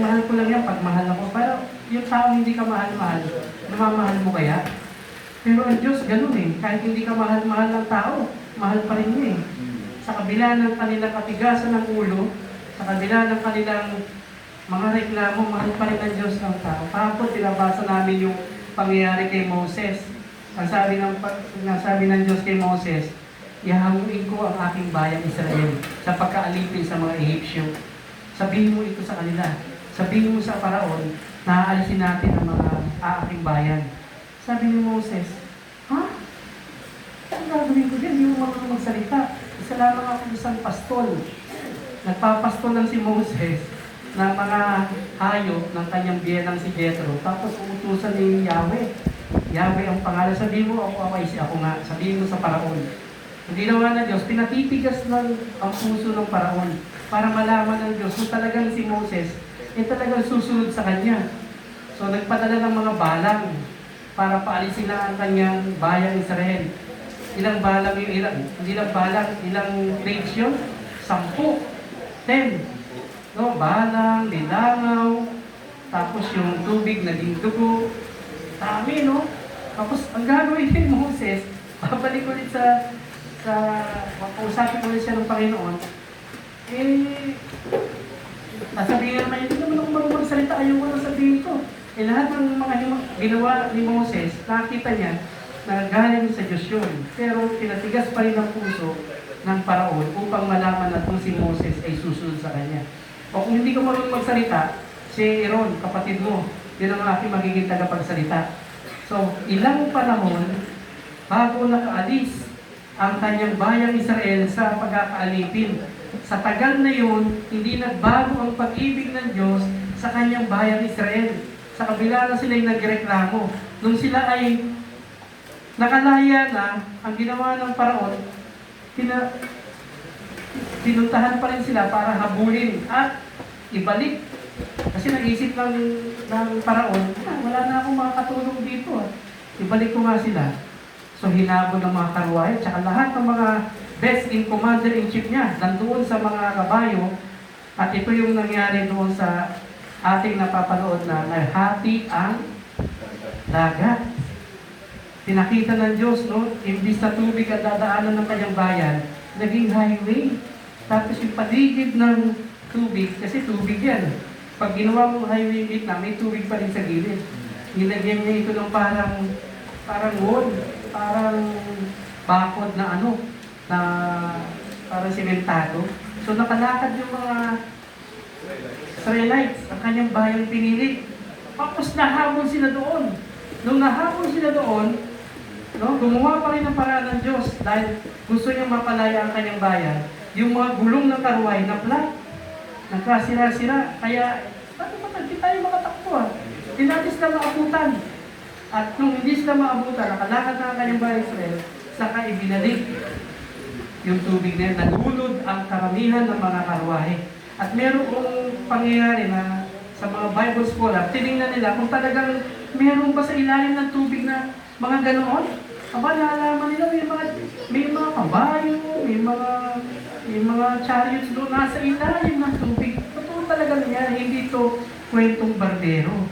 Mahal ko lang yan pag mahal ako. Pero yung tao hindi ka mahal-mahal, namamahal mo kaya? Pero ang Diyos ganun eh. Kahit hindi ka mahal-mahal ng tao, mahal pa rin niya eh. Sa kabila ng kanilang katigasan ng ulo, sa kabila ng kanilang mga reklamo, mahal pa rin ang Diyos ng tao. Kahapon, pinabasa namin yung pangyayari kay Moses. Ang sabi ng Diyos kay Moses, ihahamuin ko ang aking bayan Israel sa pagkaalipin sa mga Ehipsyo. Sabihin mo ito sa kanila. Sabihin mo sa Paraon, na aalisin natin ang mga aking bayan. Sabi ni Moses, ha? Ang gagawin ko din, yung mga magsalita. Isa lamang ako isang pastol. Nagpapastol lang si Moses na mga hayop ng kanyang biyenang si Jethro. Tapos uutusan ni Yahweh. Yahweh ang pangalan. Sabihin mo, ako nga. Sabihin mo sa Paraon. Hindi naman na Diyos, pinatitigas ng ang puso ng Paraon para malaman ng Diyos kung talagang si Moses talagang susunod sa kanya. So nagpadala ng mga balang para paalisin na ang kanyang bayang Israel. Ilang balang yung hindi lang balang, ilang grades yun? 10, 10. No, balang, nilangaw, tapos yung tubig naging dugo. Dami, no? Tapos ang gagawin ni Moses, babalik ulit sa kausapin ulit siya ng Panginoon, nasabihin naman, hindi naman ako marunong magsalita, ayaw ko na sabihin ko. Lahat ng mga ginawa ni Moses, nakita niya na galing sa Diyos yun. Pero pinatigas pa rin ang puso ng Paraon upang malaman na kung si Moses ay susunod sa kanya. O kung hindi ka marunong magsalita, si Aaron, kapatid mo, yun ang aking magiging tagapagsalita. So, ilang panahon bago nakaalis ang kanyang bayang Israel sa pagkakaalipin. Sa tagal na yun, hindi nagbago ang pag-ibig ng Diyos sa kanyang bayang Israel. Sa kabila na sila'y nagreklamo. Nung sila ay nakalaya na, ang ginawa ng Paraon, pinuntahan pa rin sila para habulin at ibalik. Kasi nag-isip ng Paraon, wala na akong makakatulong dito. Ibalik ko nga sila. So hinabol ng mga karwahe, tsaka lahat ng mga best in commander-in-chief niya, nandoon sa mga kabayo, at ito yung nangyari doon sa ating napapanood na nahati ang dagat. Pinakita ng Diyos, no? Imbis na tubig at dadaanan ng kanyang bayan, naging highway. Tapos yung paligid ng tubig, kasi tubig yan. Pag ginawa mo highway gitna, may tubig pa rin sa gilid. Nilagyan niya ito ng parang wall, parang bakod na na parang sementado. So nakalakad yung mga Israelites, ang kanyang bayang pinili. Tapos nahabol sila doon. Nung nahabol sila doon, gumawa pa rin ang paraan ng Diyos dahil gusto niyang mapalaya ang kanyang bayan. Yung mga gulong ng karuway na flat, nagkasira-sira. Kaya, hindi tayo makatakbo Hindi natin sila maabutan. At nung hindi sila maabutan, nakalakad na ang kanyang bayan Israel, saka ibinalik yung tubig na yun. Nalulod ang karamihan ng mga karwahe. At merong pangyayari na sa mga Bible scholar, tinignan nila kung talagang meron ba sa ilalim ng tubig na Mga ganoon. Aba, nalaman nila may mga kabayo, may mga chariots doon nasa ilalim ng tubig. Totoo talaga nangyari, hindi ito kwentong barbero.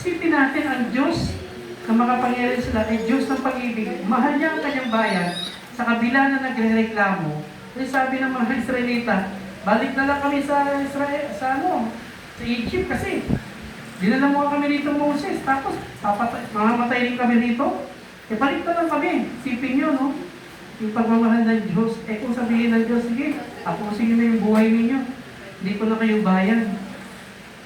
Isipin natin, ang Diyos na makapangyarihan sila ay Diyos ng pag-ibig. Mahal niya ang kanyang bayan sa kabila na nagre-reklamo. Kasi sabi ng mga Israelita, balik na lang kami sa Israel, sa Egypt kasi dinala mo kami dito Moses, tapos mamamatay rin kami dito. E balik na lang kami. Sipin nyo, no? Yung pagmamahal ng Diyos, kung sabihin ng Diyos, sige, tapusin nyo na yung buhay ninyo. Hindi ko na kayo bayan.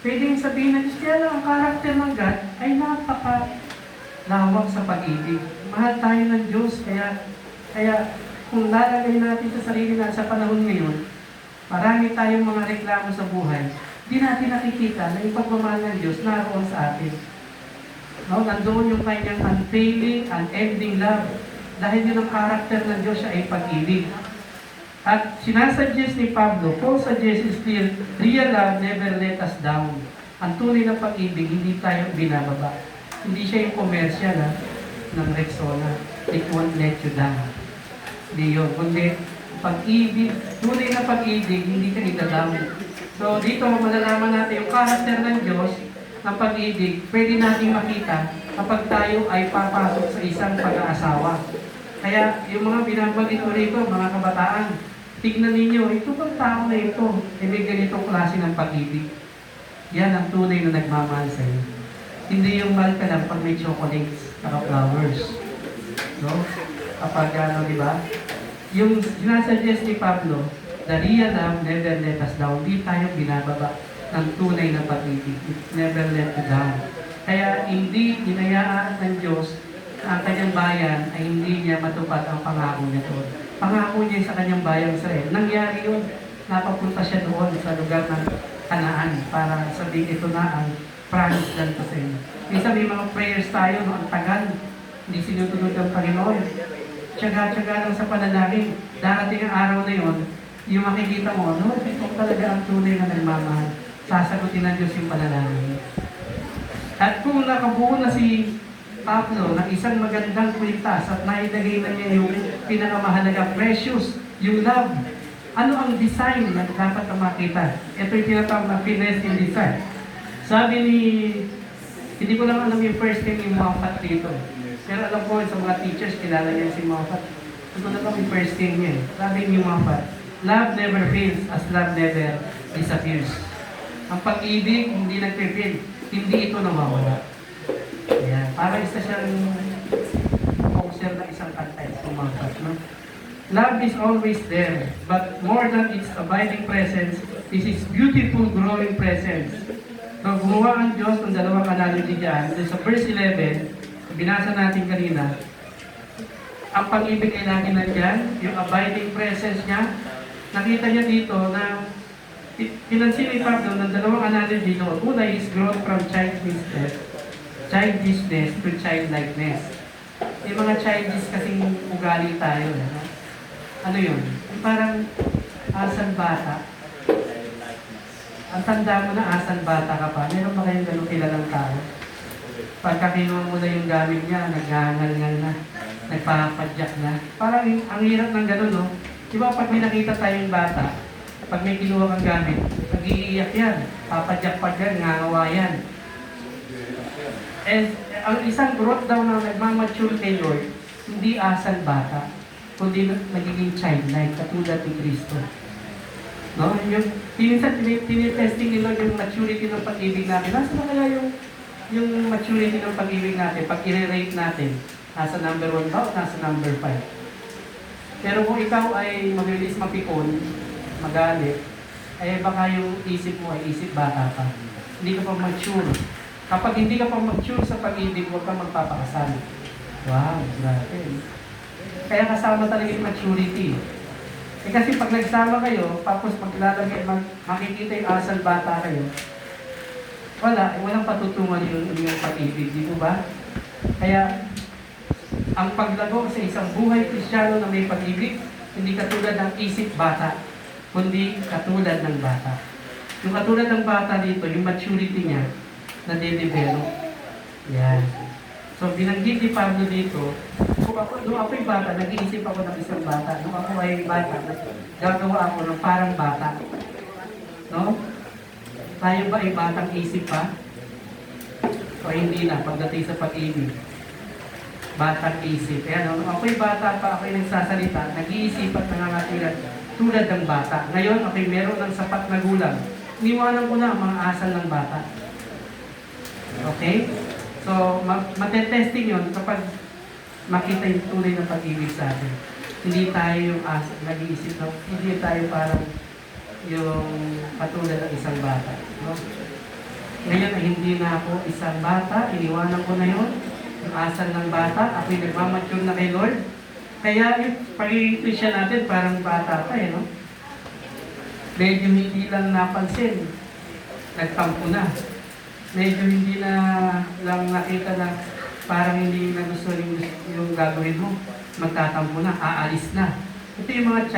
Pwede yung sabihin ng Diyos, kaya lang ang karakter ng God ay napakalawak sa pag-ibig. Mahal tayo ng Diyos, kaya kung lalagay natin sa sarili na sa panahon ngayon, marami tayong mga reklamo sa buhay, di natin nakikita na yung pagmamahal ng Diyos naroon sa atin. No, nandoon yung kanyang unfailing, unending love. Dahil yun ang karakter ng Diyos, siya ay pag-ibig. At sinasuggest ni Pablo, Paul suggests is clear, real love never let us down. Ang tunay ng pag-ibig, hindi tayo binababa. Hindi siya yung commercial ng Rexona. It won't let you down. Hindi yun. Kundi, pag-ibig, tunay na pag-ibig, hindi ka itadown. So dito, malalaman natin yung karakter ng Diyos, ng pag-ibig, pwede natin makita kapag tayo ay papasok sa isang pag-aasawa. Kaya yung mga binabanggit ko rito, mga kabataan, tignan ninyo, ito bang tao na ito, may ganitong klase ng pag-ibig. Yan ang tunay na nagmamahal sa iyo. Hindi yung mahal ka lang pag may chocolates, saka flowers. No? Kapag di ba? Yung sinasuggest ni Pablo, the real love never let us down. Hindi tayo binababa ng tunay na pag-ibig. It never let you down. Kaya hindi hinayaan ng Diyos ang kanyang bayan ay hindi niya matupad ang pangako niya doon. Pangako niya sa kanyang bayan Israel. Nangyari yun. Napapunta siya doon sa lugar ng Kanaan para sabihin ito na ang promised land to sa inyo. Minsan may mga prayers tayo, no, ang tagal, hindi sinutunod ng Panginoon. Tiyaga-tiyaga lang sa panalangin. Darating ang araw na yun, yung makikita mo, no, ito talaga ang tunay na nagmamahal. Sasagutin ng Diyos yung panalangin. At kung nakabuo na si Pablo ng isang magandang kwintas at nailagay na niya yung pinakamahalaga, precious, yung love, ano ang design na dapat na makita? Ito yung tinatawag na finesse in design. Sabi ni, hindi ko lang alam yung first name ni Moffat dito. Pero alam ko sa mga teachers, kilala niya si Moffat. Hindi ko lang yung first name niya. Sabi ni Moffat, love never fails as love never disappears. Ang pag-ibig, hindi nagpe-fail. Hindi ito nawawala. Ayan. Para isa siyang poster na isang kanta. Moffat, no? Love is always there, but more than its abiding presence, is its beautiful growing presence. So, gumawa ang Diyos ng dalawang analogy dyan. Sa verse 11, binasa natin kanina, ang pag-ibig ay lagi nandyan, yung abiding presence niya. Nakita niya dito na pinansin ni Pablo ng dalawang analogy doon. Una is growth from childishness to childlikeness. Yung mga childish kasing ugali tayo. Ano yun? Yung parang asan bata. Ang tanda mo na asan bata ka pa. Meron ba kayong ganun kilalang tao? Pagka kinuha mo na yung gamit niya, naghangal-ngal na, nagpapadyak na. Parang ang hirap ng ganun, no? Diba pag may nakita tayong bata, pag may kinuha kang gamit, nag-iiyak yan, papadyak-padyak, ngangawa yan. And ang isang growth daw na nagmamature kay Lord, hindi asan bata, kundi nagiging childlike, katulad ni Kristo. No? Yung tinitesting ni Lord yung maturity ng pag-ibig natin. Nasa na kaya yung maturity ng pag-ibig natin? Pag i-rate natin, nasa number 1 ba o nasa number 5? Pero kung ikaw ay mabilis mapikon, magalit, ay baka yung isip mo ay isip bata pa. Hindi ka pa mature. Kapag hindi ka pa mature sa pag-ibig, huwag kang magpapakasal. Wow, grabe. Kaya kasama talaga yung maturity. Eh kasi pag nagsama kayo, tapos maglalagay, makikita yung asal bata kayo, walang patutungan yung pag-ibig, di ba? Kaya, ang paglago sa isang buhay Kristiyano na may pag-ibig, hindi katulad ng isip bata, kundi katulad ng bata. Yung katulad ng bata dito, yung maturity niya, na de-develop. Yan. So, binanggit ni Pablo dito, nung ako'y bata, nag-iisip ako ng isang bata. Nung ako ay bata, gagawa ako ng parang bata. No? Tayo ba ay batang isip pa? O hindi na, pagdating sa pag-ibig. Batang isip. Kaya nung ako'y bata pa, ako'y nagsasalita, nag-iisip at nangangatilan tulad ng bata. Ngayon, ako'y meron ng sapat na gulang. Iniwanan ko na ang mga asal ng bata. Okay? So, matetesting yun kapag makita yung tunay na pag-ibig sa atin. Hindi tayo yung nag-iisip na, hindi tayo parang yung patulad ng isang bata. No? Ngayon ay hindi na ako isang bata, iniwanan ko na yun, yung asal ng bata, ako'y nagmamature na kay Lord. Kaya yung pag-i-Christian natin parang bata pa no? Medyo hindi lang napansin, nagtampo na. Medyo hindi na lang nakita na parang hindi na gusto yung gagawin mo. Magtatampo na, aalis na. Ito yung mga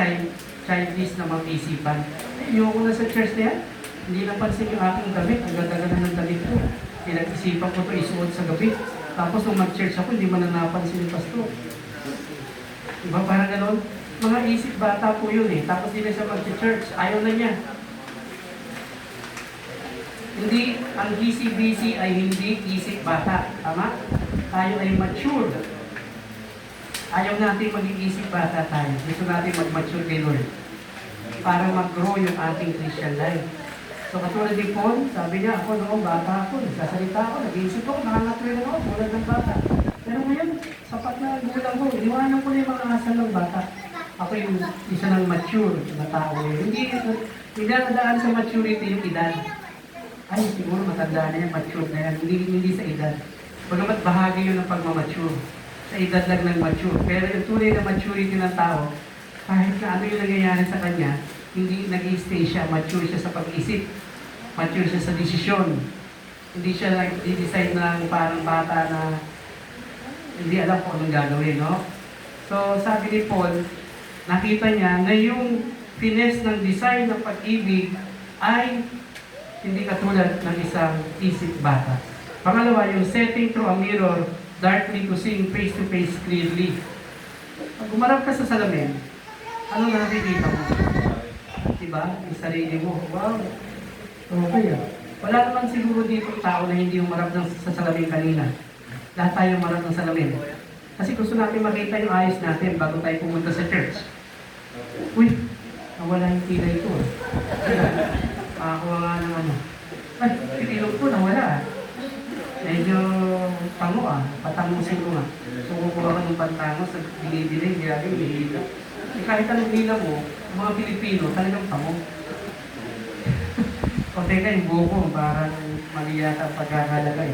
childish na mga isipan. Ayoko na sa church na yan. Hindi napansin yung aking damit. Ang ganda-ganda ng damit ko. Pinag-isipan ko ito isuot sa gabi. Tapos nung mag-church ako, hindi man na napansin yung pastor. Diba parang gano'n? Mga isip bata po yun Tapos hindi na siya mag-church. Ayaw na niya. Hindi, ang busy-busy ay hindi isip bata. Tama? Tayo ay mature. Ayaw natin maging isip bata tayo. Gusto natin mag-mature kay Lord. Para mag-grow yung ating Christian life. So katulad ni Paul, sabi niya, ako noong bata ako, nagsasalita ako, nag-iisip ako, nakangatuloy ako, tulad ng bata. Pero ngayon, sapat na gulang ko, iniwanan ko na yung mga asal ng bata. Ako yung isa ng mature na tao. Hindi nadaan sa maturity yung edad. Ay, siguro matanda na yan, mature na yan. Hindi sa edad. Pagamat bahagi yun ng pagmamature. Sa edad lang ng mature. Pero yung tunay na maturity ng tao, kahit na ano yung nangyayari sa kanya, hindi nag-i-stay siya, mature siya sa pag-isip. Mature siya sa desisyon. Hindi siya nag-decide ng parang bata na hindi alam kung anong gagawin, no? So, sabi ni Paul, nakita niya na yung finesse ng design ng pag-ibig ay hindi katulad ng isang isip bata. Pangalawa, yung setting through a mirror, darkly to seeing face-to-face clearly. Pag umarap ka sa salamin, ano nakikita mo? Diba? Yung sarili mo. Wow! Okay Wala naman siguro dito tao na hindi umarap sa salamin kanina. Lahat tayo umarap ng salamin. Kasi gusto natin makita yung ayos natin bago tayo pumunta sa church. Uy! Nawala yung kilay ko. Makakuha nga ng ano. Ay, itilog ko, nawala. Medyo tango patangusin ko nga. So, kukuha ka ng pantangos, binibiling, ginagin, binila. Eh, kahit anong nila mo, mga Pilipino, talagang tango. O teka, yung buho ko, parang mali yata ang pagkakalagay.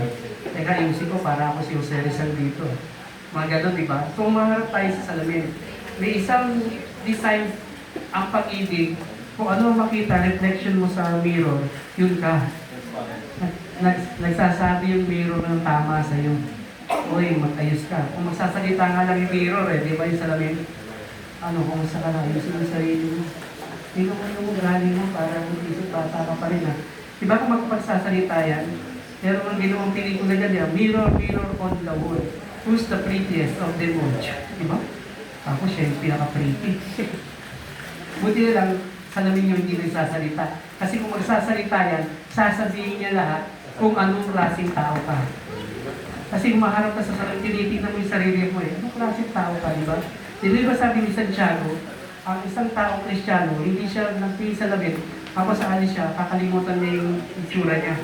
Teka, ayusin ko, para ako si Jose Rizal dito. Mga gano'n, di ba? So, umaharap tayo sa salamin. May isang design ang pag-ibig. Kung ano makita, reflection mo sa mirror, yun ka. Nagsasabi yung mirror ng tama sa iyo. Uy, mag-ayos ka. Kung magsasalita nga lang yung mirror di ba yung salamin? Ano, kung sa ka na, ayusin yung sarili mo. Tingnan mo yung galing mo para mag-isip bata ka pa rin Di ba kung magpagsasalita yan? Pero ang ginawang pelikula dyan, mirror, mirror on the wall. Who's the prettiest of them all? Di ba? Ako siya yung pinaka-pretty. Buti na lang, salamin yung hindi nagsasalita. Kasi kung magsasalita yan, sasabihin niya lahat kung anong klaseng tao ka. Kasi kung maharap ka sa salamin, tinitignan mo yung sarili mo anong klaseng tao ka, di ba? Di ba sabi ni Santiago, ang isang taong Kristiyano, hindi siya nagpili sa lamin, tapos alis siya, kakalimutan niya yung itsura niya.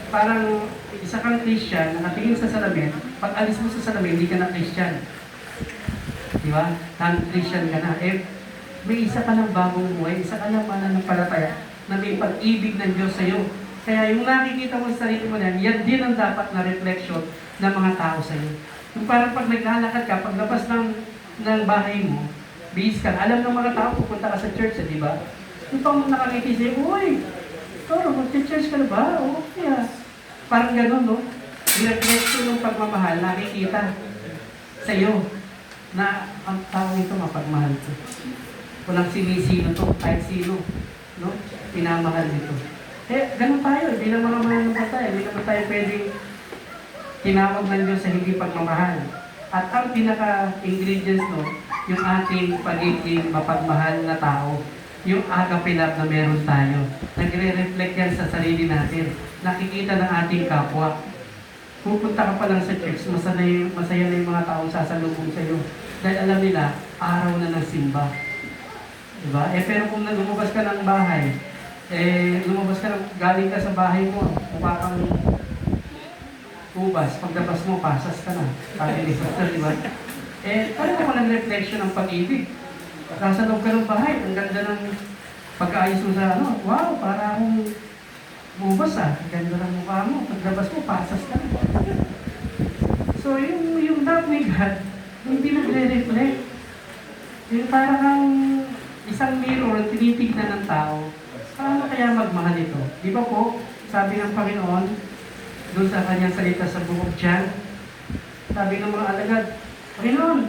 Parang isa kang Christian, nakatingin sa salamin, pag alis mo sa salamin, hindi ka na Christian. Di ba? Non-Christian ka na. May isa ka ng bagong buhay, isa ka ng mananampalataya na may pag-ibig ng Diyos sa iyo. Kaya yung nakikita mo sa sarili mo yan din ang dapat na reflection ng mga tao sa iyo. Yung parang pag naglalakad ka, pag labas ng bahay mo, bihis ka, alam ng mga tao, pupunta ka sa church, di ba? Yung pang nakangiti sa'yo, uy, mag-church ka na ba? Okay Parang gano'n, no? Yung reflection ng pagmamahal, nakikita sa iyo na ang tao ito mapagmahal ko. Walang sinisino to, kahit sino, no? Pinamahal nito. Ganun tayo, hindi naman naman tayo, hindi naman tayo pwedeng tinawag ng Diyos sa hindi pagmamahal. At ang pinaka-ingredients no, yung ating pagiging mapagmahal na tao. Yung agape love na meron tayo. Nagre-reflect yan sa sarili natin. Nakikita ng ating kapwa. Pupunta ka pa lang sa church, masaya na yung mga taong sasalubong sa iyo. Dahil alam nila, araw na ng simba. Diba? Pero kung lumabas ka ng bahay, lumabas ka galing ka sa bahay mo, mukha kang ubas, pagdabas mo, pasas ka na. Sabi ni Sister, diba? Talaga mo ng reflection ng pag-ibig. Nasa loob ka ng bahay, ang ganda ng pag-aayos mo sa wow, para akong ubas ang ganda ng mukha mo, pagdabas mo, pasas ka na. So, yung love ni God, hindi nagre-reflect. Yung parang kang isang mirror, tinitignan ng tao, paano kaya magmahal ito? Di ba po, sabi ng Panginoon, doon sa kanyang salita sa Book of John, sabi ng mga alagad, Panginoon,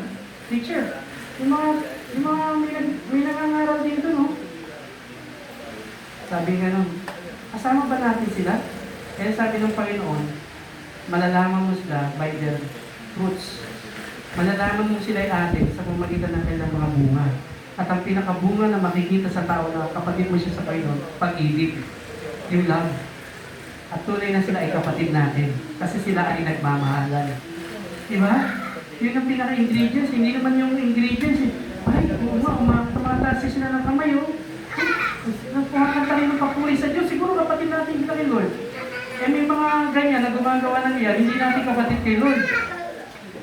teacher, yung mga may nangangaral dito, no? Sabi nga nun, kasama ba natin sila? Kaya sabi ng Panginoon, malalaman mo sila by their fruits. Malalaman mo sila ay atin sa pamamagitan ng kanilang mga bunga. At ang pinakabunga na makikita sa tao na kapatid mo siya sa Panginoon, pag-ibig, yung love. At tunay na sila ay kapatid natin kasi sila ay nagmamahalan. Diba? Yun ang pinaka-ingredients. Hindi naman yung ingredients. Ay, tumataas sila ng kamay. Pumakanta rin ng papuri sa Diyos. Siguro kapatid natin kita kay Lord. May mga ganyan na gumagawa ng iyan, hindi natin kapatid kay Lord.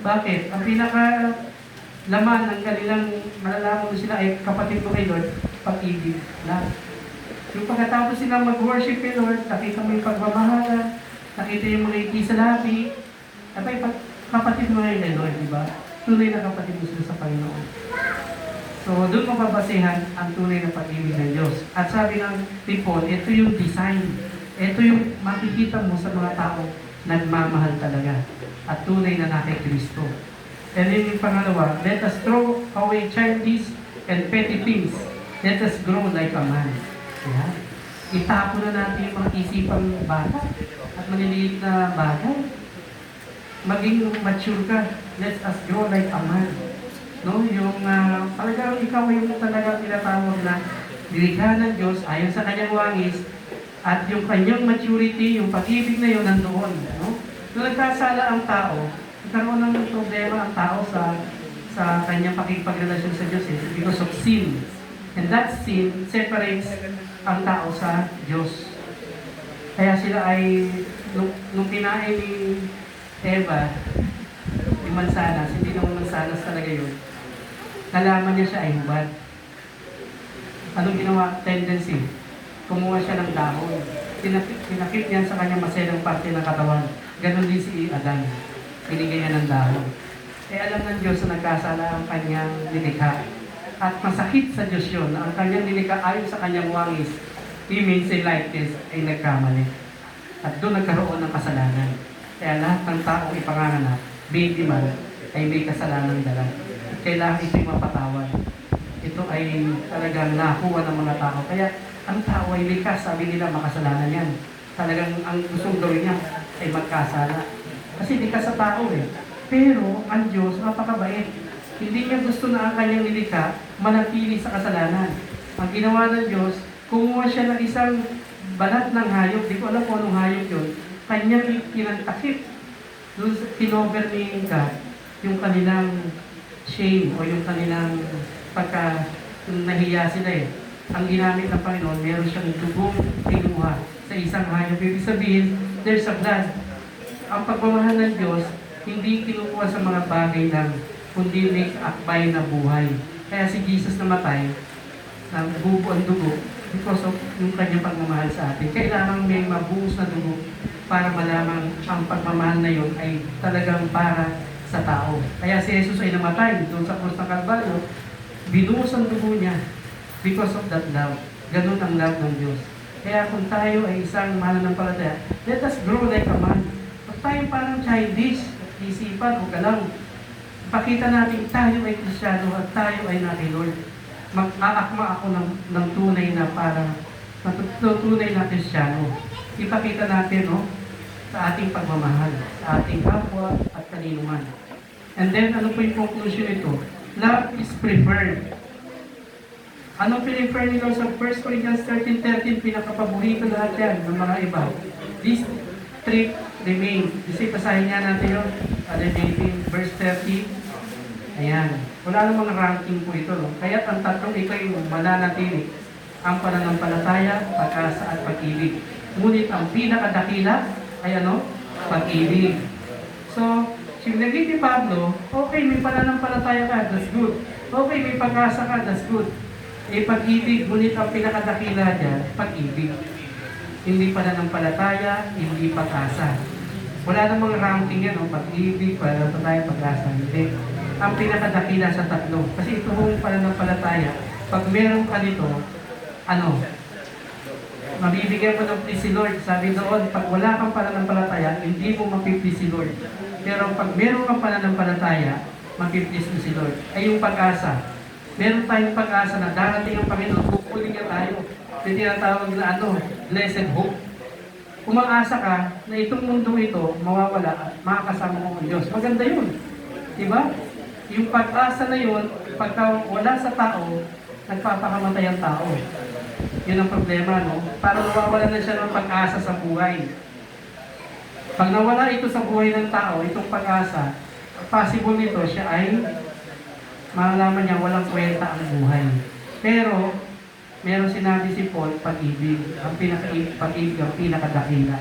Bakit? Ang pinaka-laman ng kanilang malalaman mo sila ay kapatid ko kay Lord, pag-ibig lang. Yung pagkatapos sila mag-worship kay Lord, nakita mo yung pagmamahala, nakita yung mga ngiti sa labi, at ay kapatid mo kay Lord, di ba? Tunay na kapatid mo sila sa Panginoon. So, doon mababasehan ang tunay na pag-ibig ng Diyos. At sabi ng Paul, ito yung design. Ito yung makikita mo sa mga tao nagmamahal talaga. At tunay na na kay Kristo. And then yung pangalawa, let us throw away childish and petty things. Let us grow like a man. Yan. Itapo na natin yung mga isipang bata at maliliit na bagay. Maging mature ka. Let us grow like a man. No? Yung talagang ikaw yung talagang tinatawag na nilikha ng Diyos ayon sa kanyang wangis at yung kanyang maturity, yung pag-ibig na yun nandoon. No? Nung nagkasala ang tao, nagkaroon ng problema ang tao sa kanyang pakikipagrelasyon sa Diyos because of sin. And that sin separates ang tao sa Diyos. Kaya sila ay, nung kinain ni Eva, yung mansanas, hindi naman mansanas talaga yun, nalaman niya siya ay hubad. Anong ginawa? Tendency. Kumuha siya ng dahon. Tinakip niya sa kanyang maselang parte ng katawan. Ganon din si Adan. Binigyan niya ng dahon. Alam ng Diyos na nagkasala ang kanyang nilikha. At masakit sa Diyos yun na ang kanyang nilikha ayon sa kanyang wangis, image and likeness ay nagkamali. At doon nagkaroon ng kasalanan. Kaya lahat ng taong ipanganganak, baby man, ay may kasalanang dala. Kailangan ito'y mapatawad. Ito ay talagang nakuha ng mga tao. Kaya ang tao ay likas, sabi nila makasalanan yan. Talagang ang gustong gawin niya ay magkasala. Kasi likas sa tao Pero ang Diyos napakabait. Hindi niya gusto na ang kanyang nilikha manatili sa kasalanan. Ang ginawa ng Diyos, kumuha siya ng isang balat ng hayop. Di ko alam kung anong hayop yun. Kanyang pinantakip. Doon kinover ni God yung kanilang shame o yung kanilang pagka nahiya sila Ang ginamit ng Panginoon, meron siyang dugong kinuha sa isang hayop. Ibig sabihin, there's a blood. Ang pagmamahal ng Diyos, hindi kinukuha sa mga bagay lang, kundi may akbay na buhay. Kaya si Jesus namatay, bubo ang dugo, because of yung kanyang pagmamahal sa atin. Kailangan may mabuhos na dugo para malaman ang pagmamahal na yun ay talagang para sa tao. Kaya si Jesus ay namatay doon sa krus ng Kalbaryo, binuhos ang dugo niya because of that love. Ganun ang love ng Diyos. Kaya kung tayo ay isang mananampalataya, let us grow like a man. Pag tayo parang childish, isipan o galang, pakita natin tayo ay Kristyano at tayo ay na kay Lord. Mag-aakma ako ng tunay na parang tunay na Kristyano. Ipakita natin, sa ating pagmamahal, sa ating kapwa at kanino man. And then, ano po yung conclusion nito? Love is preferred. Ano prefer nila sa 1 Corinthians 13:13, pinakapaborito lahat yan ng mga iba. This three remain. Kasi basahin nga natin yun. Dating verse 30. Ayan. Wala namang ranking po ito. No? Kaya ang tatlong ito yung mananatili. Ang pananampalataya, pag-asa at pag-ibig. Ngunit ang pinakadakila ay ano? Pag-ibig. So, sinagin ni Pablo, okay, may pananampalataya ka, that's good. Okay, may pag-asa ka, that's good. Pag-ibig, ngunit ang pinakadakila dyan, pag-ibig. Hindi pananampalataya, hindi pag-asa. Wala namang ranking yan, pag-ibig, pananampalataya, pag-asa. Hindi. Ang pinakadakila sa tatlo. Kasi ito yung pananampalataya, pag meron ka nito, mabibigyan mo ng please si Lord. Sabi doon, pag wala kang pananampalataya, hindi mo mapiplease si Lord. Pero pag meron kang pananampalataya, mapiplease mo si Lord. Ay yung pag-asa. Meron tayong pag-asa na darating ang Panginoon, kukunin niya tayo. Yung tinatawag na blessed hope. Umaasa ka na itong mundong ito, mawawala at makakasama mo ang Diyos. Maganda yun. Diba? Yung pag-asa na yun, pagka wala sa tao, nagpapakamatay ang tao. Yun ang problema, no? Parang nawawala na siya ng pag-asa sa buhay. Pag nawala ito sa buhay ng tao, itong pag-asa, possible nito siya ay malalaman niya walang kwenta ang buhay. Pero, meron sinabi si Paul, pag-ibig. Pag-ibig ang pinakadakila.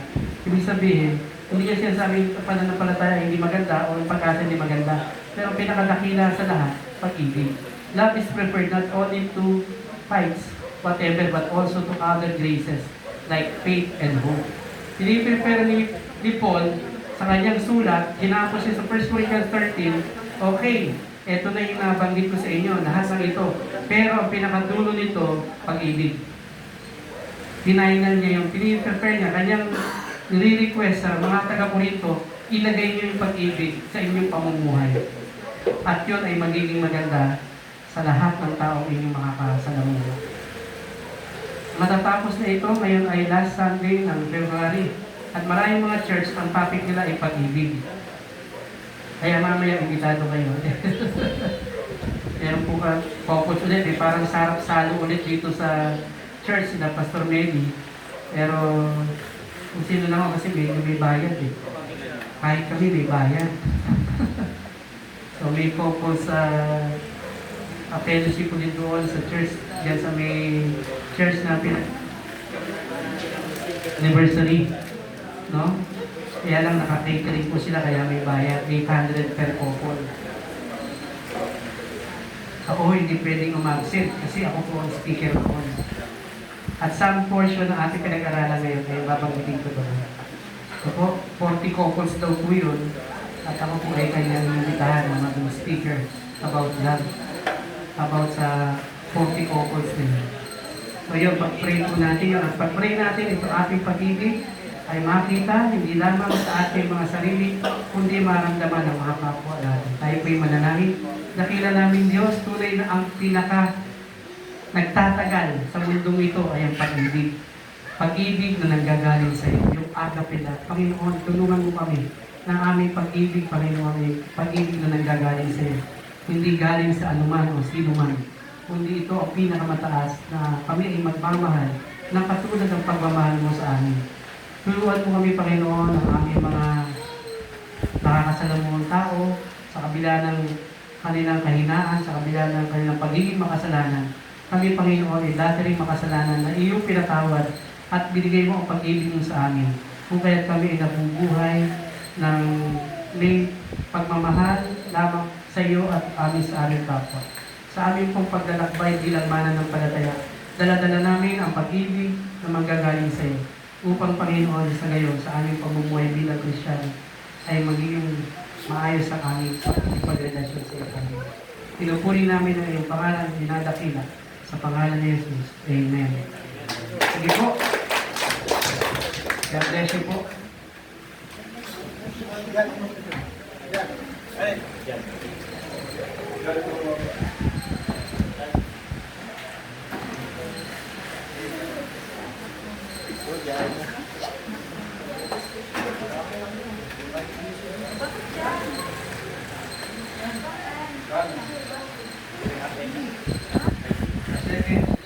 Ibig sabihin, hindi niya sinasabi pananampalataya hindi maganda o pag-asa hindi maganda. Pero ang pinakadakila sa lahat, pag-ibig. Love is preferred not only to fights, whatever, but also to other graces, like faith and hope. Piniprepare ni Paul sa kanyang sulat, ginapos siya sa 1 Corinthians 13, okay, ito na yung nabanggit ko sa inyo, lahat ng ito. Pero ang pinakadulo nito, pag-ibig. Final niya yung piniprepare niya, kanyang nire-request sa mga taga-Corinto, ilagay niyo yung pag-ibig sa inyong pamumuhay. At yun ay magiging maganda sa lahat ng taong inyong makakasalamuha. Matatapos na ito, ngayon ay last Sunday ng February. At maraming mga church, ang topic nila ay pag-ibig. Kaya mamaya, imbitado kayo. Meron po ka focus ulit, parang sarap-salo ulit dito sa church na Pastor Meli. Pero, kung sino naman kasi may bayad eh. Kahit kami may bayad. So, may focus sa fellowship ulit doon sa church. Diyan sa may church na anniversary. No? Kaya lang naka-catering po sila kaya may bayad, 800 per couple. Ako hindi pwedeng umabsent kasi ako po ang speaker doon. At some portion ng ating pinag-aralan ngayon ay babanggitin ko doon. So po, 40 couples daw po yun at ako po ay kanyang inimbitahan na maging speaker about love. About sa 40 couples din. So yun, pag-pray po natin yun. At pag-pray natin ito ating pag-ibig ay makita hindi lamang sa ating mga sarili, kundi maramdaman ng mga kapwa natin. Tayo po'y manalangin. Nakila namin Diyos, tunay na ang pinaka nagtatagal sa mundong ito ay ang pag-ibig. Pag-ibig na nanggagaling sa iyo, yung agape na. Panginoon, tulungan mo kami ng aming pag-ibig, Panginoon, pag-ibig na nanggagaling sa iyo. Hindi galing sa anuman o sino man, kundi ito ang pinakamataas na kami ay magmamahal ng katulad ng pagmamahal mo sa amin. Tulungan mo kami, Panginoon, ang aming mga nakakasalamuhang tao sa kabila ng kanilang kahinaan, sa kabila ng kanilang pagiging makasalanan. Kami, Panginoon, ay dati rin makasalanan na iyong pinatawad at binigay mo ang pag-ibig mo sa amin. Kung kaya't kami ay nabubuhay ng may pagmamahal lamang sa iyo at amin sa aming kapwa. Sa aming pong paglalakbay bilang mananampalataya, dala-dala namin ang pag-ibig na manggagaling sa iyo. Upang Panginoon sa ngayon sa aming pamumuhay bilang Kristiyano ay magiging maayos ang aming pagrelasyon sa iyo. Pinupuri namin ang iyong pangalan, dinadakila sa pangalan ni Jesus. Amen. Sige po. God bless you po.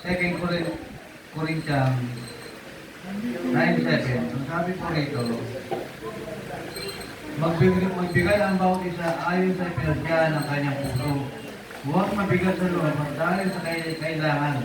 Second Corinthians 9:7. Ang sabi po rito, magbigay ang bawat isa ayon sa pinagyan ng kanyang puso. Huwag mabigat sa loob, dahil sa kailangan.